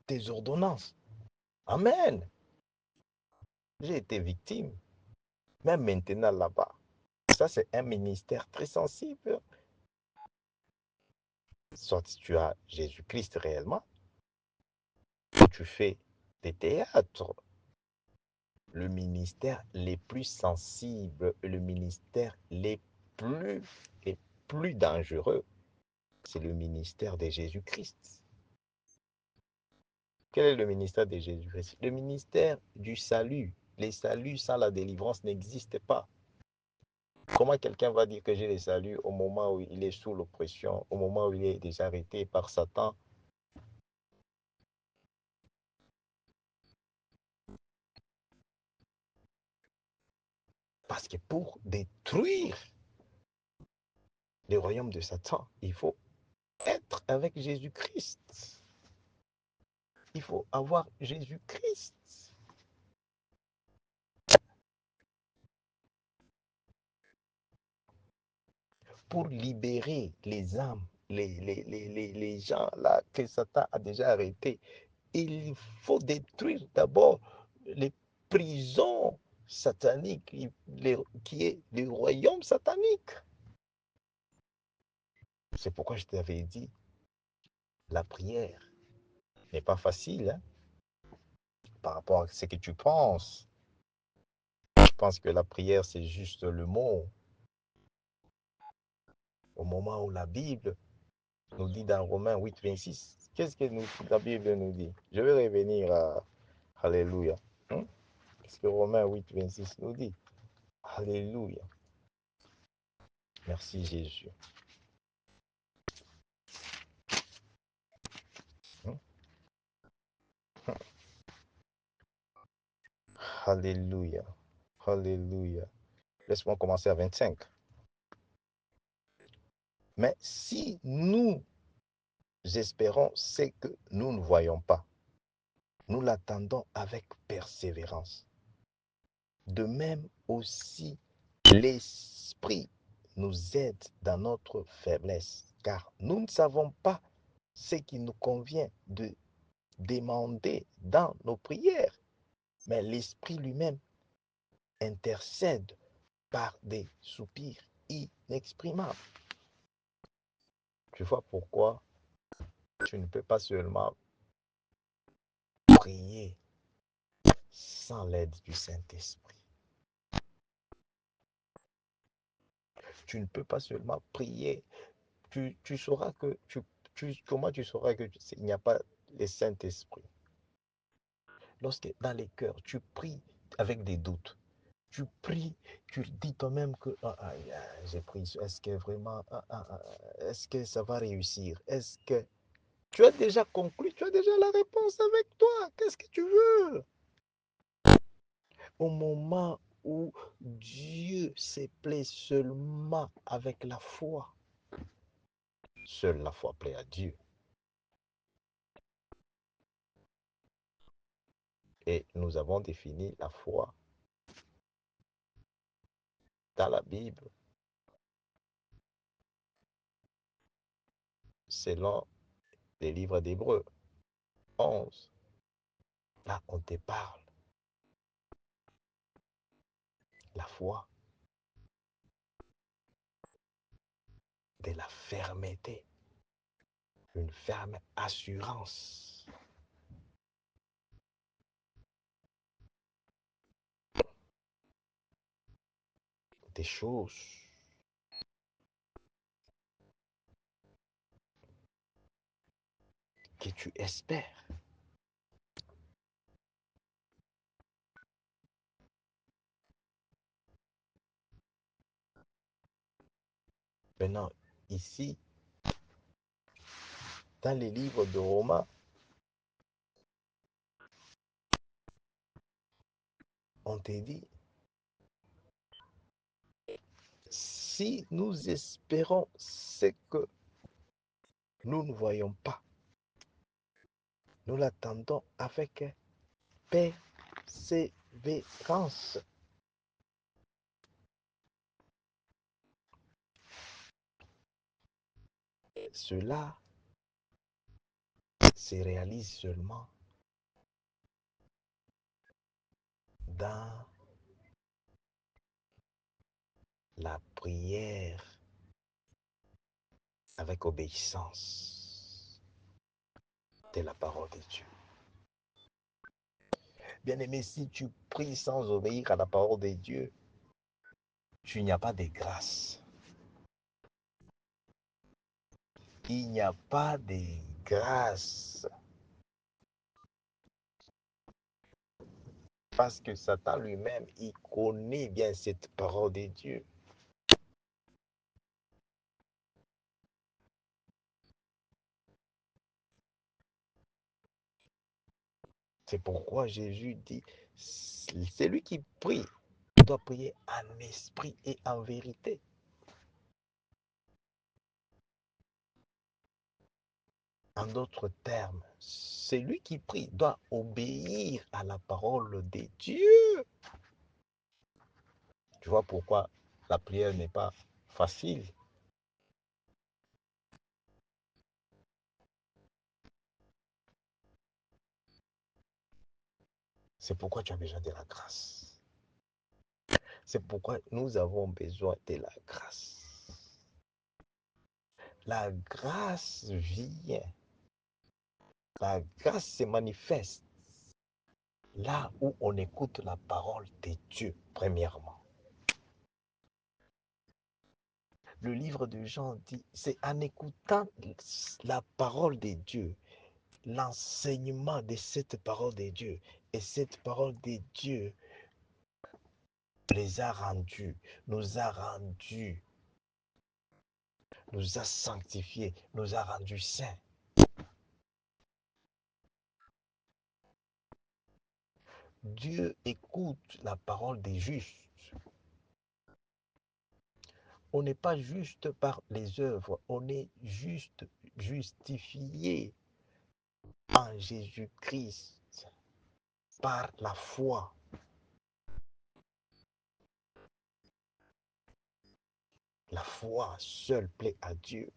tes ordonnances. Amen. J'ai été victime. Même maintenant là-bas. Ça, c'est un ministère très sensible. Soit tu as Jésus-Christ réellement, ou tu fais des théâtres. Le ministère les plus sensibles, le ministère les plus dangereux, c'est le ministère de Jésus-Christ. Quel est le ministère de Jésus-Christ? Le ministère du salut. Les saluts sans la délivrance n'existent pas. Comment quelqu'un va dire que j'ai le salut au moment où il est sous l'oppression, au moment où il est déjà arrêté par Satan? Parce que pour détruire le royaume de Satan, il faut être avec Jésus-Christ. Il faut avoir Jésus-Christ pour libérer les âmes, les gens là que Satan a déjà arrêtés. Il faut détruire d'abord les prisons sataniques, qui est le royaume satanique. C'est pourquoi je t'avais dit, la prière n'est pas facile, hein, par rapport à ce que tu penses. Je pense que la prière, c'est juste le mot. Au moment où la Bible nous dit dans Romains 8, 26, qu'est-ce que la Bible nous dit? Je vais revenir à Alléluia. Hein? Qu'est-ce que Romains 8, 26 nous dit? Alléluia. Merci Jésus. Hein? Alléluia. Alléluia. Laisse-moi commencer à 25. Mais si nous espérons ce que nous ne voyons pas, nous l'attendons avec persévérance. De même aussi, l'Esprit nous aide dans notre faiblesse, car nous ne savons pas ce qui nous convient de demander dans nos prières, mais l'Esprit lui-même intercède par des soupirs inexprimables. Tu vois pourquoi tu ne peux pas seulement prier sans l'aide du Saint-Esprit. Tu ne peux pas seulement prier. Tu sauras que comment tu sauras que il n'y a pas le Saint-Esprit? Lorsque dans les cœurs, tu pries avec des doutes. tu pries, tu dis toi-même que j'ai pris, est-ce que vraiment, est-ce que ça va réussir? Est-ce que tu as déjà conclu, tu as déjà la réponse avec toi? Qu'est-ce que tu veux? Au moment où Dieu s'est plaît seulement avec la foi, seule la foi plaît à Dieu. Et nous avons défini la foi dans la Bible selon les livres d'Hébreux 11. Là, on te parle. La foi, de la fermeté, une ferme assurance des choses que tu espères. Maintenant, ici, dans les livres de Romains, on te dit, si nous espérons ce que nous ne voyons pas, nous l'attendons avec persévérance. Cela se réalise seulement dans la prière avec obéissance de la parole de Dieu. Bien-aimé, si tu pries sans obéir à la parole de Dieu, tu n'y a pas de grâce. Il n'y a pas de grâce. Parce que Satan lui-même, il connaît bien cette parole de Dieu. C'est pourquoi Jésus dit, celui qui prie doit prier en esprit et en vérité. En d'autres termes, celui qui prie doit obéir à la parole de Dieu. Tu vois pourquoi la prière n'est pas facile. C'est pourquoi tu as besoin de la grâce. C'est pourquoi nous avons besoin de la grâce. La grâce vient. La grâce se manifeste là où on écoute la parole de Dieu, premièrement. Le livre de Jean dit, c'est en écoutant la parole de Dieu, l'enseignement de cette parole de Dieu, et cette parole de Dieu les a rendus, nous a rendus, nous a sanctifiés, nous a rendus saints. Dieu écoute la parole des justes. On n'est pas juste par les œuvres, on est juste justifié en Jésus-Christ par la foi. La foi seule plaît à Dieu.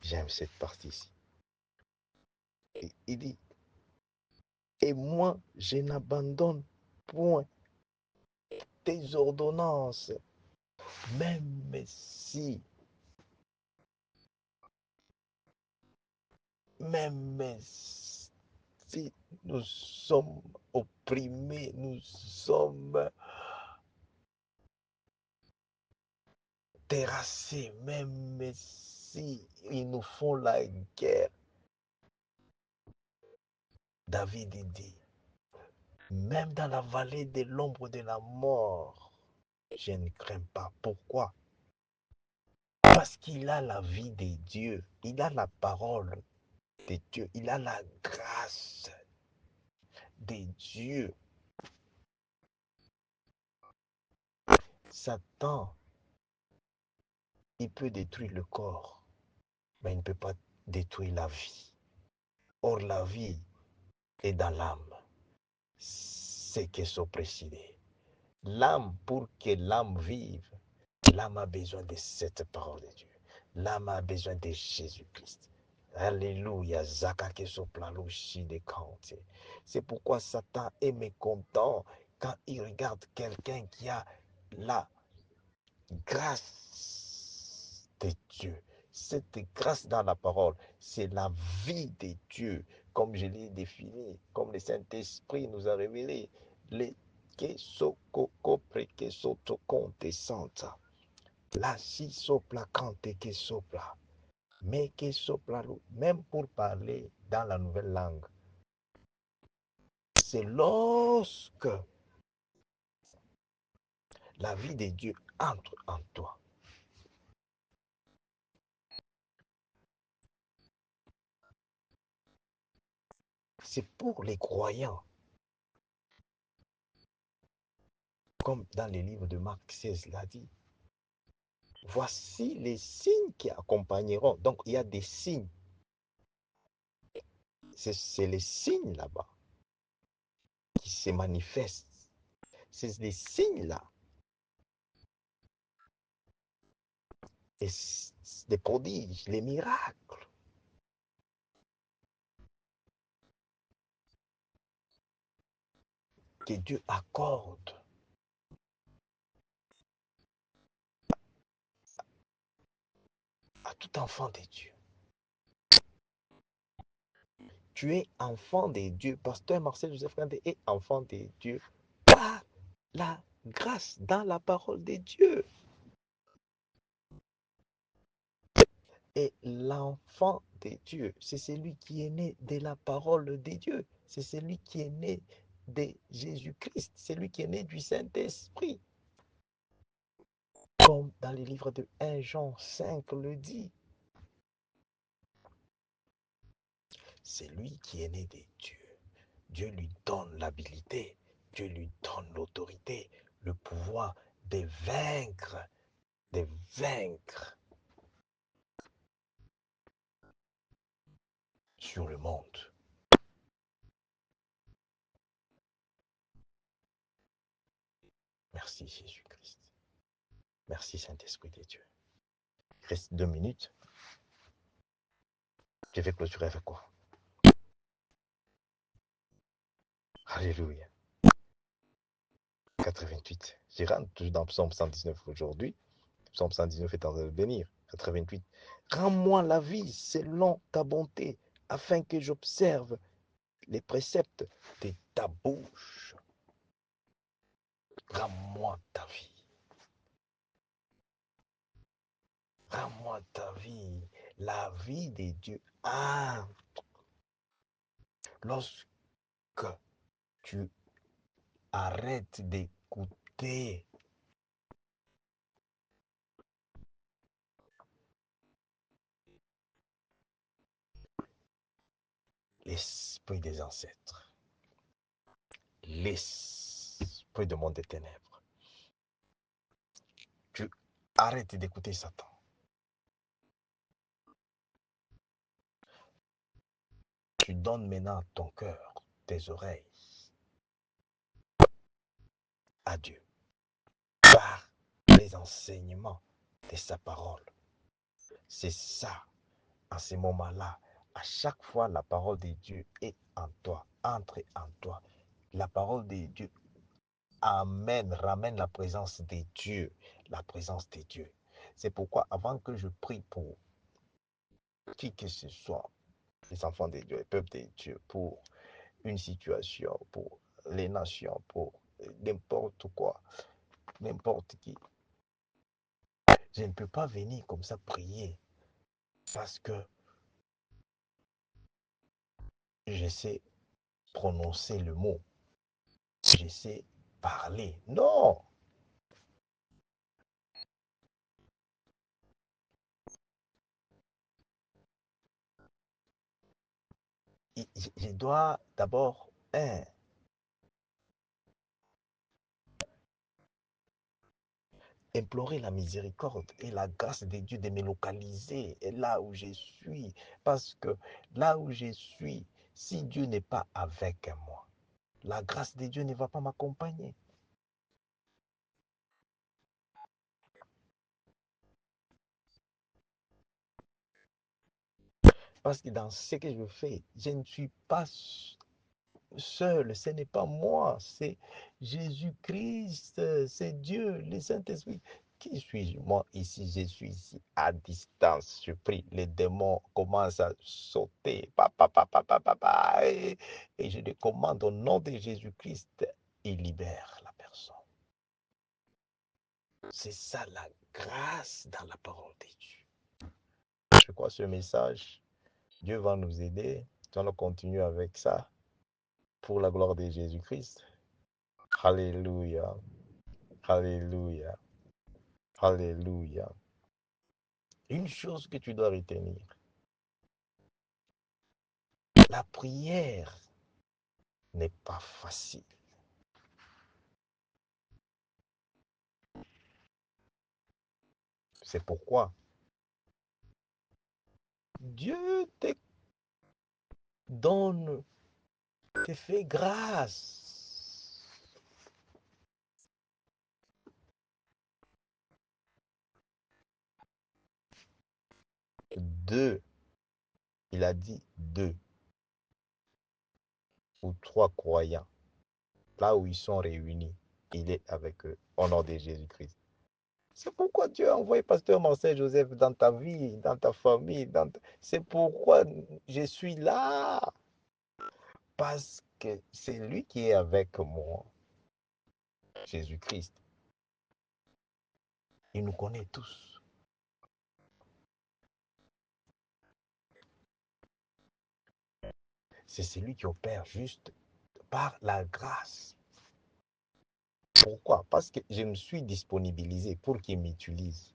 J'aime cette partie-ci. Il dit, et moi, je n'abandonne point tes ordonnances, même si, même si nous sommes opprimés, nous sommes terrasser, même si ils nous font la guerre. David dit, même dans la vallée de l'ombre de la mort, je ne crains pas. Pourquoi? Parce qu'il a la vie de Dieu, il a la parole de Dieu, il a la grâce de Dieu. Satan, il peut détruire le corps, mais il ne peut pas détruire la vie. Or, la vie est dans l'âme. C'est que son précédé. L'âme, pour que l'âme vive, l'âme a besoin de cette parole de Dieu. L'âme a besoin de Jésus-Christ. Alléluia. Zakake soplalo de Kante. C'est pourquoi Satan est mécontent quand il regarde quelqu'un qui a la grâce de Dieu. Cette grâce dans la parole, c'est la vie de Dieu, comme je l'ai défini, comme le Saint-Esprit nous a révélé. Les que sokoko preke soto konte santa. La si sopla kante que sopla. Mais que sopla, même pour parler dans la nouvelle langue. C'est lorsque la vie de Dieu entre en toi. C'est pour les croyants. Comme dans les livres de Marc 16 l'a dit. Voici les signes qui accompagneront. Donc, il y a des signes. C'est les signes là-bas qui se manifestent. C'est des signes là. Et des prodiges, les miracles. Que Dieu accorde à tout enfant de Dieu. Tu es enfant de Dieu. Pasteur Marcel Joseph Kandé est enfant de Dieu par la grâce dans la parole de Dieu. Et l'enfant de Dieu, c'est celui qui est né de la parole de Dieu. C'est celui qui est né de Jésus-Christ. C'est celui qui est né du Saint-Esprit. Comme dans le livre de 1 Jean 5 le dit. C'est lui qui est né de Dieu. Dieu lui donne l'habilité, Dieu lui donne l'autorité, le pouvoir de vaincre, de vaincre sur le monde. Merci Jésus-Christ. Merci Saint-Esprit de Dieu. Il reste 2 minutes. Je vais clôturer avec quoi? Alléluia. 88. Je rentre toujours dans Psaume 119 aujourd'hui. Psaume 119 est en train de venir. 88. Rends-moi la vie selon ta bonté, afin que j'observe les préceptes de ta bouche. Rends-moi ta vie. Rends-moi ta vie. La vie de Dieu. Ah, lorsque tu arrêtes d'écouter l'esprit des ancêtres, l'esprit du monde des ténèbres, tu arrêtes d'écouter Satan. Tu donnes maintenant ton cœur, tes oreilles à Dieu par les enseignements de sa parole. C'est ça, en ce moment-là, à chaque fois la parole de Dieu est en toi, entre en toi. La parole de Dieu ramène la présence de Dieu, la présence de Dieu. C'est pourquoi avant que je prie pour qui que ce soit, les enfants de Dieu, le peuple de Dieu, pour une situation, pour les nations, pour n'importe quoi, n'importe qui, Je ne peux pas venir comme ça prier parce que je sais prononcer le mot, je sais parler. Non, je dois d'abord, implorer la miséricorde et la grâce de Dieu de me localiser là où je suis. Parce que là où je suis, si Dieu n'est pas avec moi, la grâce de Dieu ne va pas m'accompagner. Parce que dans ce que je fais, je ne suis pas seul, ce n'est pas moi, c'est Jésus-Christ, c'est Dieu, le Saint-Esprit. Qui suis-je? Moi, ici, je suis ici à distance. Je prie, les démons commencent à sauter. Et je les commande au nom de Jésus-Christ. Il libère la personne. C'est ça la grâce dans la parole de Dieu. Je crois que ce message, Dieu va nous aider. Nous allons continuer avec ça pour la gloire de Jésus-Christ. Alléluia. Alléluia. Alléluia. Une chose que tu dois retenir, la prière n'est pas facile. C'est pourquoi Dieu te donne, te fait grâce. Deux, il a dit deux ou trois croyants, là où ils sont réunis, il est avec eux, au nom de Jésus-Christ. C'est pourquoi Dieu a envoyé Pasteur Marcel Joseph dans ta vie, dans ta famille. C'est pourquoi je suis là. Parce que c'est lui qui est avec moi, Jésus-Christ. Il nous connaît tous. C'est celui qui opère juste par la grâce. Pourquoi? Parce que je me suis disponibilisé pour qu'il m'utilise.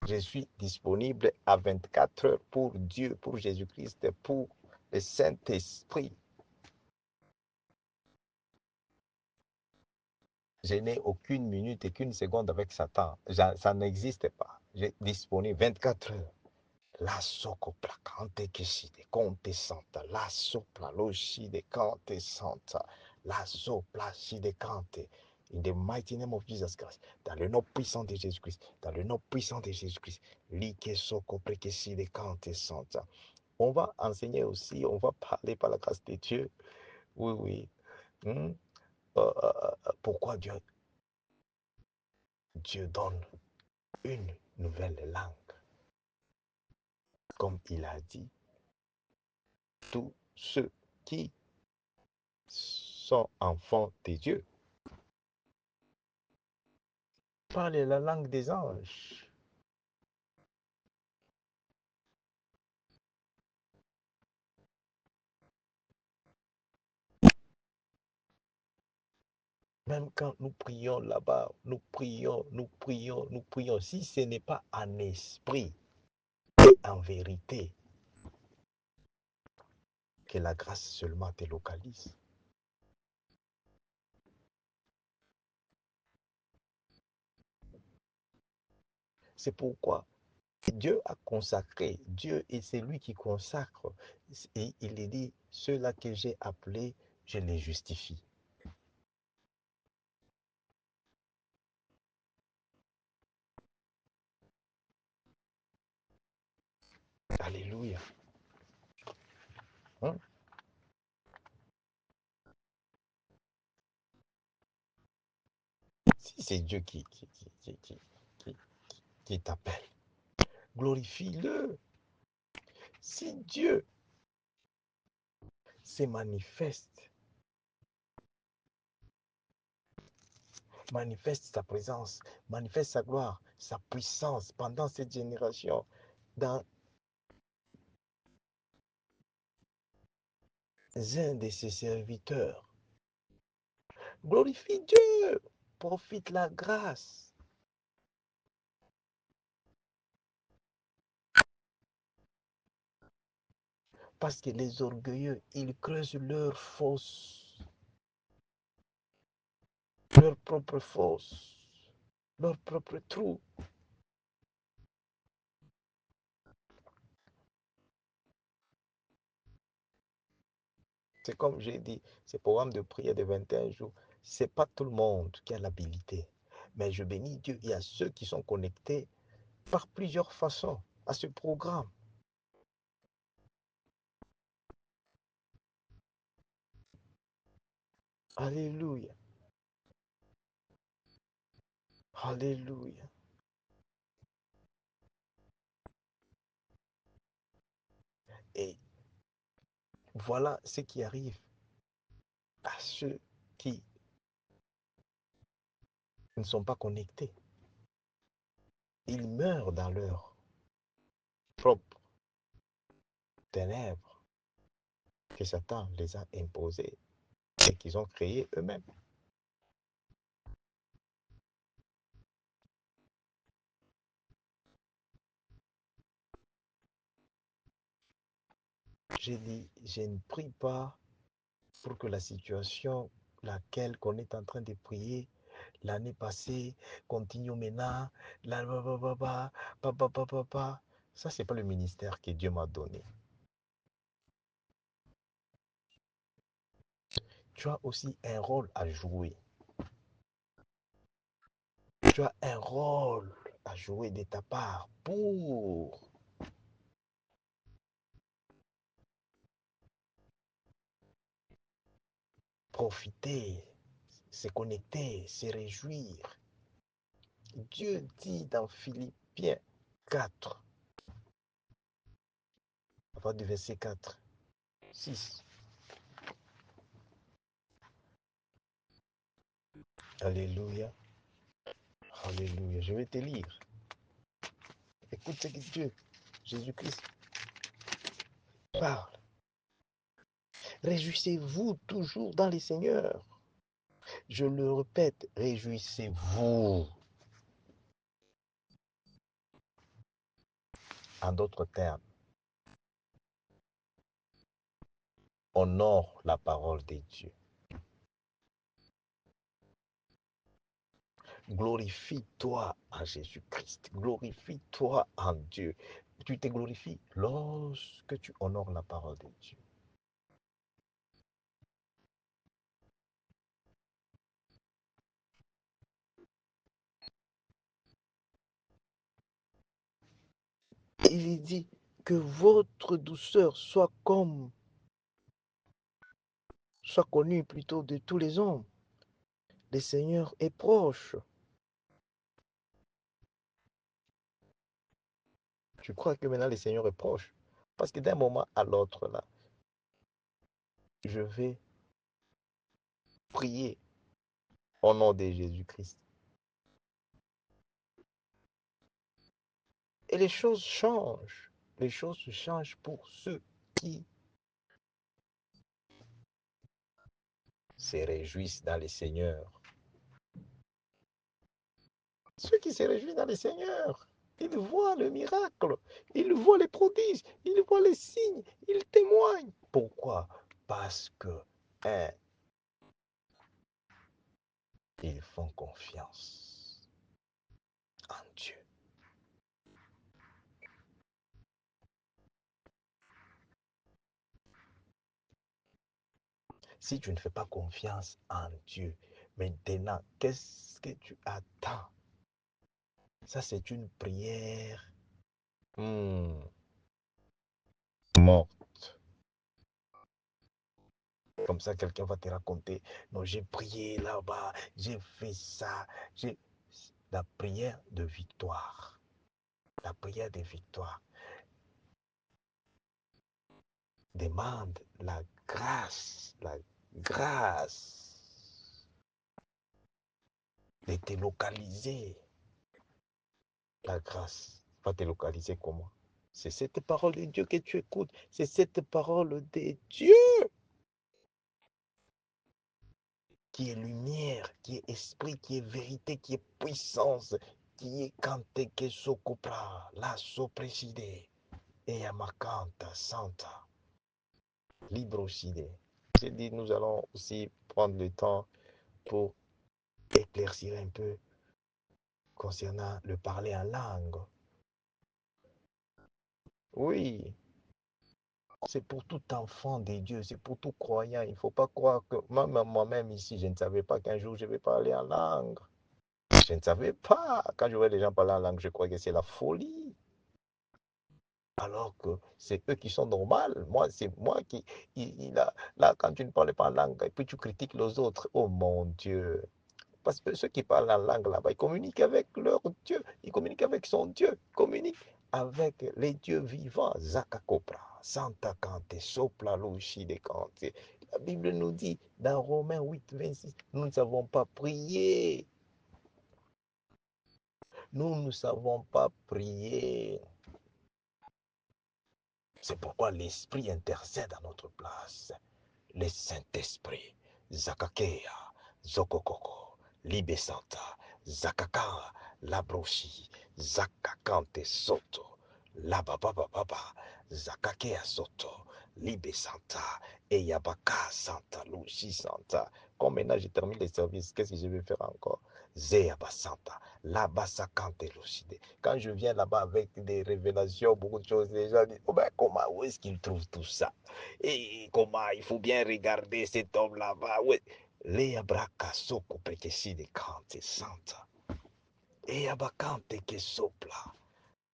Je suis disponible à 24 heures pour Dieu, pour Jésus-Christ, pour le Saint-Esprit. Je n'ai aucune minute et qu'une seconde avec Satan. Ça n'existe pas. Je suis disponible 24 heures. La sopla cante che si de conte santa, la sopla lo si de cante santa, la sopla si de cante. In the mighty name of Jesus Christ, dans le nom puissant de Jésus-Christ, dans le nom puissant de Jésus-Christ, li que soko preke si de cante santa. On va enseigner aussi, on va parler par la grâce de Dieu. Oui, oui. Hmm? Pourquoi Dieu donne une nouvelle langue? Comme il a dit, tous ceux qui sont enfants de Dieu parlent la langue des anges. Même quand nous prions là-bas, nous prions, nous prions, nous prions. Si ce n'est pas en esprit et en vérité que la grâce seulement te localise. C'est pourquoi Dieu a consacré, Dieu est celui qui consacre. Et il est dit, ceux-là que j'ai appelés, je les justifie. Alléluia. Hein? Si c'est Dieu qui t'appelle, glorifie-le. Si Dieu se manifeste manifeste sa présence, manifeste sa gloire, sa puissance pendant cette génération, dans un de ses serviteurs. Glorifie Dieu, profite la grâce. Parce que les orgueilleux, ils creusent leur propre fosse, leur propre trou. C'est comme j'ai dit, ce programme de prière de 21 jours, ce n'est pas tout le monde qui a l'habilité. Mais je bénis Dieu, il y a ceux qui sont connectés par plusieurs façons à ce programme. Alléluia. Alléluia. Et voilà ce qui arrive à ceux qui ne sont pas connectés. Ils meurent dans leur propre ténèbres que Satan les a imposées et qu'ils ont créées eux-mêmes. J'ai dit, je ne prie pas pour que la situation laquelle qu'on est en train de prier l'année passée continue maintenant. Là, ça, c'est pas le ministère que Dieu m'a donné. Tu as aussi un rôle à jouer. Tu as un rôle à jouer de ta part pour profiter, se connecter, se réjouir. Dieu dit dans Philippiens 4, à partir du verset 4, 6. Alléluia, alléluia. Je vais te lire. Écoute ce que Dieu, Jésus-Christ, parle. Réjouissez-vous toujours dans les Seigneurs. Je le répète, réjouissez-vous. En d'autres termes, honore la parole de Dieu. Glorifie-toi en Jésus-Christ. Glorifie-toi en Dieu. Tu te glorifies lorsque tu honores la parole de Dieu. Il dit que votre douceur soit connue plutôt de tous les hommes. Le Seigneur est proche. Je crois que maintenant le Seigneur est proche. Parce que d'un moment à l'autre, là, je vais prier au nom de Jésus-Christ. Et les choses changent. Les choses se changent pour ceux qui se réjouissent dans le Seigneur. Ceux qui se réjouissent dans le Seigneur, ils voient le miracle, ils voient les prodiges, ils voient les signes, ils témoignent. Pourquoi? Parce que, un, ils font confiance en Dieu. Si tu ne fais pas confiance en Dieu, maintenant, qu'est-ce que tu attends? Ça, c'est une prière morte. Comme ça, quelqu'un va te raconter, non, j'ai prié là-bas, j'ai fait ça. La prière de victoire. La prière de victoire demande la grâce de te localiser. La grâce va te localiser comment? C'est cette parole de Dieu que tu écoutes. C'est cette parole de Dieu qui est lumière, qui est esprit, qui est vérité, qui est puissance, qui est kante que sokopra, la sopreside, et amakanta santa, libroside. J'ai dit, nous allons aussi prendre le temps pour éclaircir un peu concernant le parler en langue. Oui, c'est pour tout enfant de Dieu, c'est pour tout croyant. Il ne faut pas croire que moi-même ici, je ne savais pas qu'un jour je vais parler en langue. Je ne savais pas. Quand je vois les gens parler en langue, je crois que c'est la folie. Alors que c'est eux qui sont normaux. Moi, c'est moi qui... là, quand tu ne parles pas en langue et puis tu critiques les autres, oh mon Dieu. Parce que ceux qui parlent en langue là-bas, ils communiquent avec leur Dieu, ils communiquent avec son Dieu, ils communiquent avec les dieux vivants. Zakakopra, Santa Kante, Sopla Lushi de Kante. La Bible nous dit dans Romains 8, 26, nous ne savons pas prier. Nous ne savons pas prier. C'est pourquoi l'Esprit intercède à notre place. Le Saint-Esprit, Zakakea, Zokokoko, Libesanta, Zakaka, Labroshi, Zakakante Soto, Labababa, Zakakea Soto, Libesanta, Eyabaka Santa, Lushi Santa. Comme maintenant je termine les services, qu'est-ce que je vais faire encore? Zéaba Santa, Labasakante Lucide. Quand je viens là-bas avec des révélations, beaucoup de choses, les gens disent, oh ben comment, où est-ce qu'ils trouvent tout ça? Et comment il faut bien regarder cet homme là-bas. Ouais. Lea braca soko prekesi de kante santa. E abakante ke sopla.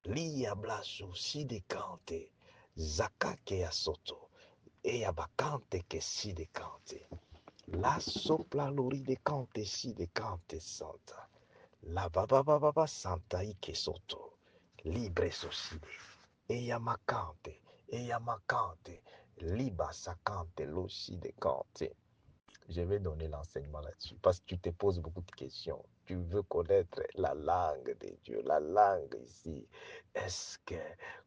Lia blasu si de kante. Zakake asoto. E abakante ke si de kante. La sopla lori de kante si de kante santa. La baba baba santa ike soto. Libre soside. E yamakante. E yamakante. Liba sakante losi de kante. Je vais donner l'enseignement là-dessus parce que tu te poses beaucoup de questions. Tu veux connaître la langue de Dieu, la langue ici. Est-ce que,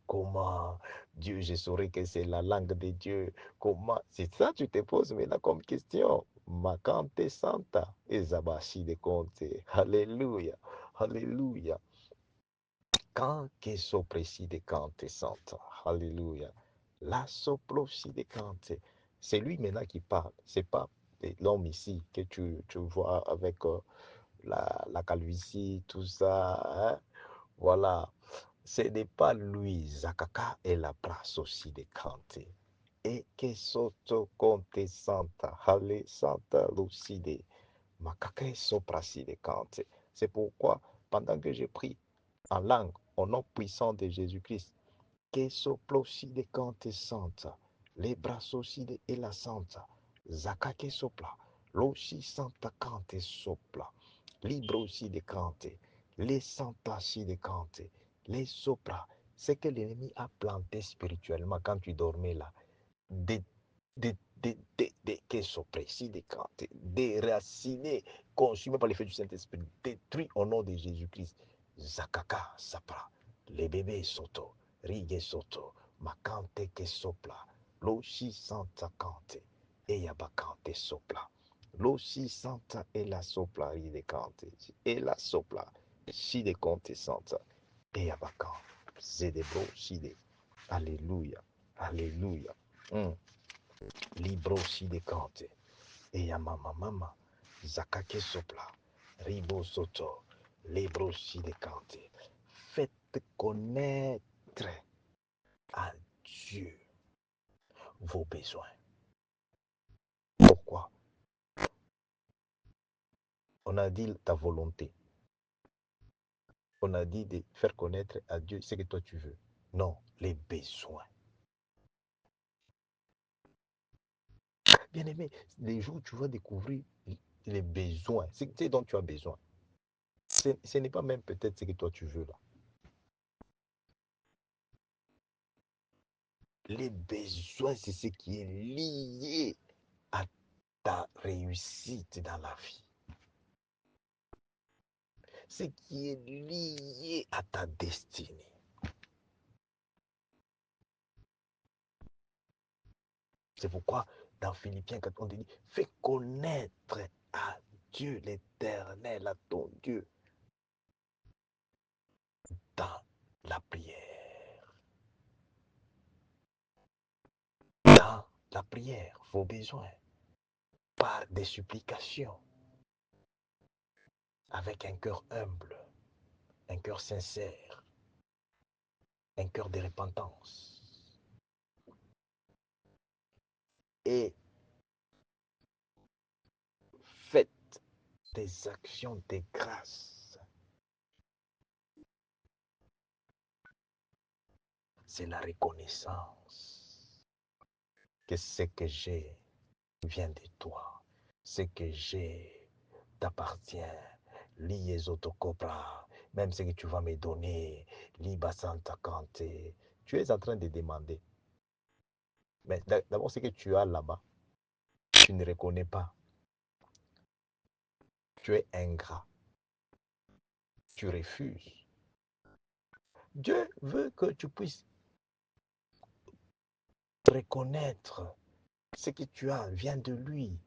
comment Dieu, je saurais que c'est la langue de Dieu. Comment, c'est ça tu te poses maintenant comme question. Makante Santa, Ezabashi de Conte. Alléluia, Alléluia. Quand que sopréci de Cante Santa, Alléluia. La soplosi de Cante. C'est lui maintenant qui parle. C'est pas l'homme ici que tu vois avec la calvitie, tout ça. Hein? Voilà. Ce n'est pas lui. Zakaka et la brasse aussi de Cante. Et que soto Conte Santa, Halle Santa Lucide. Makake soprasi de Cante. C'est pourquoi, pendant que j'ai pris en langue, au nom puissant de Jésus-Christ, que soplosi de Cante Santa, les bras aussi de la Santa, Zakake sopla, l'osi Santa Cante sopla, libro aussi de Cante, les Santa si de Cante, les sopra, c'est que l'ennemi a planté spirituellement quand tu dormais là, des que sont précis, déracinés, consumés par l'effet du Saint-Esprit, détruits au nom de Jésus-Christ. Zakaka sapra, les bébés soto, rigue soto, makante que sopla, loshi santa kante, e yabakante sopla, loshi santa e la sopla ride kante, e la sopla, si de conte santa, e yabakante, zedebro side. Alléluia, alléluia. Mm. Libro si de cante. Et ya mama mama. Zakake sopla. Ribo soto. Libro si de cante. Faites connaître à Dieu vos besoins. Pourquoi? On a dit ta volonté. On a dit de faire connaître à Dieu ce que toi tu veux. Non, les besoins. Bien aimé, les jours où tu vas découvrir les besoins, ce dont tu as besoin. Ce n'est pas même peut-être ce que toi tu veux là. Les besoins, c'est ce qui est lié à ta réussite dans la vie. ce qui est lié à ta destinée. C'est pourquoi dans Philippiens, quand on dit, fais connaître à Dieu l'Éternel, à ton Dieu, dans la prière. Dans la prière, vos besoins, par des supplications, avec un cœur humble, un cœur sincère, un cœur de repentance. Et faites des actions de grâce. C'est la reconnaissance que ce que j'ai vient de toi. Ce que j'ai t'appartient. Lies autocobra. Même ce que tu vas me donner, liba santa cante. Tu es en train de demander. Mais d'abord, ce que tu as là-bas, tu ne reconnais pas. Tu es ingrat. Tu refuses. Dieu veut que tu puisses reconnaître ce que tu as vient de lui.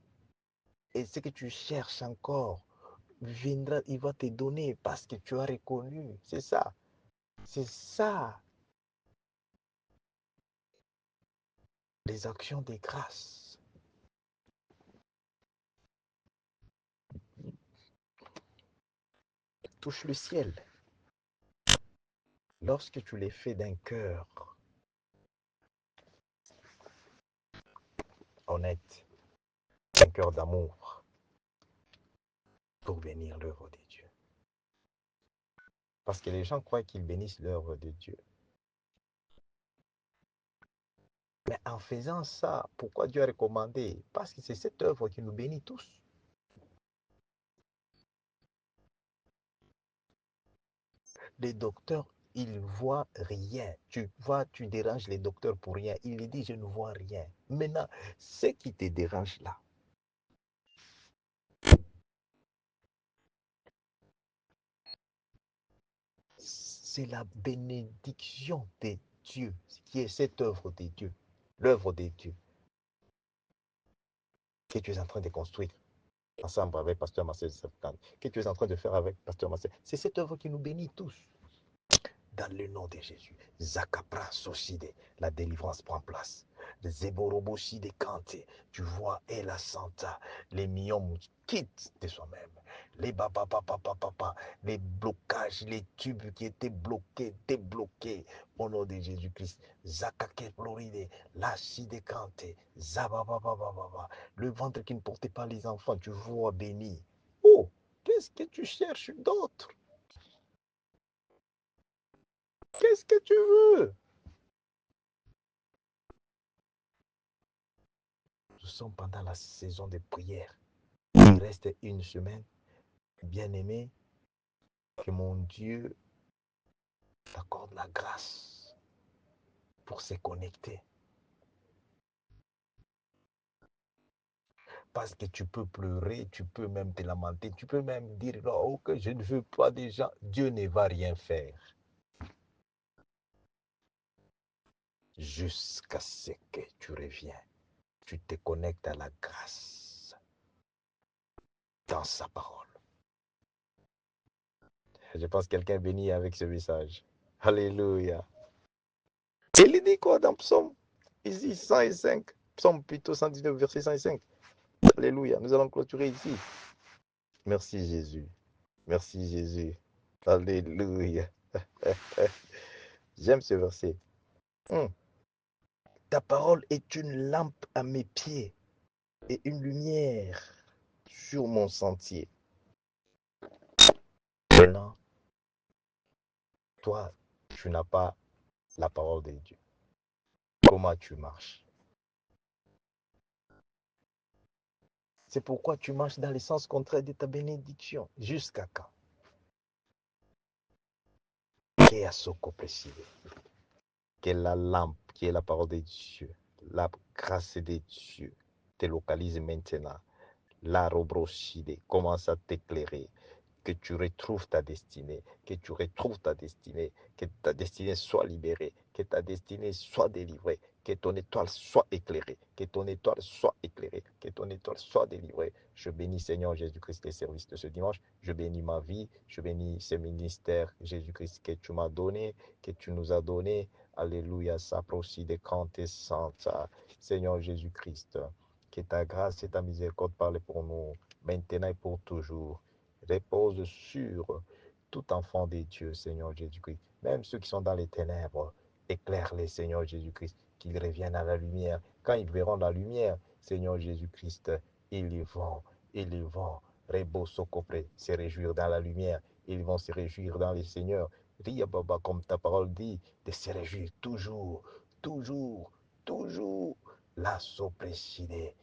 Et ce que tu cherches encore viendra, il va te donner parce que tu as reconnu. C'est ça. C'est ça. Les actions de grâce. Touche le ciel. Lorsque tu les fais d'un cœur honnête, un cœur d'amour, pour bénir l'œuvre de Dieu. Parce que les gens croient qu'ils bénissent l'œuvre de Dieu. Mais en faisant ça, pourquoi Dieu a recommandé? Parce que c'est cette œuvre qui nous bénit tous. Les docteurs, ils ne voient rien. Tu vois, tu déranges les docteurs pour rien. Il dit, je ne vois rien. Maintenant, ce qui te dérange là, c'est la bénédiction de Dieu, qui est cette œuvre de Dieu, l'œuvre de Dieu que tu es en train de construire ensemble avec Pasteur Marcel Sepkan, que tu es en train de faire avec Pasteur Marcel. C'est cette œuvre qui nous bénit tous. Dans le nom de Jésus, Zakapra Soside, la délivrance prend place. Zeboroboshi de Kante, tu vois, et la Santa, les millions quittent de soi-même. Les papa, les blocages, les tubes qui étaient bloqués, débloqués au nom de Jésus-Christ. Zakake Floride, la Side Kante, Zabababababa, le ventre qui ne portait pas les enfants, tu vois béni. Oh, qu'est-ce que tu cherches d'autre? Qu'est-ce que tu veux? Nous sommes pendant la saison de prière. Il reste une semaine. Bien-aimé, que mon Dieu t'accorde la grâce pour se connecter. Parce que tu peux pleurer, tu peux même te lamenter, tu peux même dire oh, que je ne veux pas déjà. Dieu ne va rien faire. Jusqu'à ce que tu reviens, tu te connectes à la grâce dans sa parole. Je pense que quelqu'un est béni avec ce message. Alléluia. Il dit quoi dans Psaume ici 105, Psaume plutôt 119, verset 105. Alléluia. Nous allons clôturer ici. Merci Jésus. Merci Jésus. Alléluia. J'aime ce verset. Ta parole est une lampe à mes pieds et une lumière sur mon sentier. Maintenant, toi, tu n'as pas la parole de Dieu. Comment tu marches? C'est pourquoi tu marches dans le sens contraire de ta bénédiction. Jusqu'à quand? Que la lampe, qui est la parole de Dieu, la grâce de Dieu, te localise maintenant. La robrochide commence à t'éclairer. que tu retrouves ta destinée, que tu retrouves ta destinée, que ta destinée soit libérée, que ta destinée soit délivrée, que ton étoile soit éclairée, que ton étoile soit éclairée, que ton étoile soit délivrée. Je bénis Seigneur Jésus-Christ les services de ce dimanche, je bénis ma vie, je bénis ce ministère Jésus-Christ que tu m'as donné, que tu nous as donné. Alléluia, aussi des et sainte. Seigneur Jésus-Christ, que ta grâce et ta miséricorde parlent pour nous, maintenant et pour toujours. Repose sur tout enfant de Dieu, Seigneur Jésus-Christ. Même ceux qui sont dans les ténèbres, éclaire-les, Seigneur Jésus-Christ, qu'ils reviennent à la lumière. Quand ils verront la lumière, Seigneur Jésus-Christ, ils vont, ils vont, se réjouir dans la lumière. Ils vont se réjouir dans le Seigneur. Ria Baba, comme ta parole dit, de se réjouir toujours, toujours, toujours. La soprécide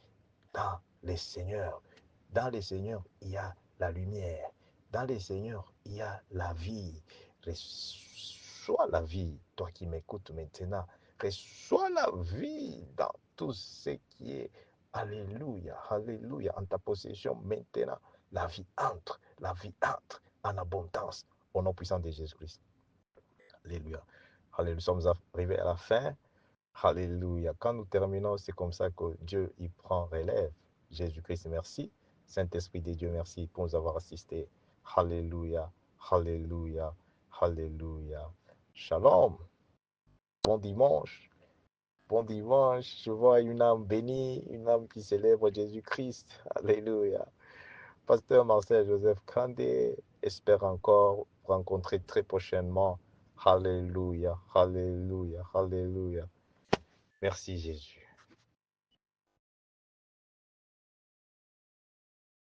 dans les seigneurs. Dans les seigneurs, il y a la lumière. Dans les seigneurs, il y a la vie. Reçois la vie, toi qui m'écoutes maintenant. Reçois la vie dans tout ce qui est, alléluia, alléluia, en ta possession maintenant. La vie entre en abondance au nom puissant de Jésus-Christ. Alléluia. Alléluia. Nous sommes arrivés à la fin. Alléluia. Quand nous terminons, c'est comme ça que Dieu y prend relève. Jésus-Christ, merci. Saint-Esprit de Dieu, merci pour nous avoir assistés. Alléluia. Alléluia. Alléluia. Shalom. Bon dimanche. Bon dimanche. Je vois une âme bénie, une âme qui célèbre Jésus-Christ. Alléluia. Pasteur Marcel Joseph Kandé espère encore rencontrer très prochainement. Alléluia. Alléluia. Alléluia. Merci Jésus.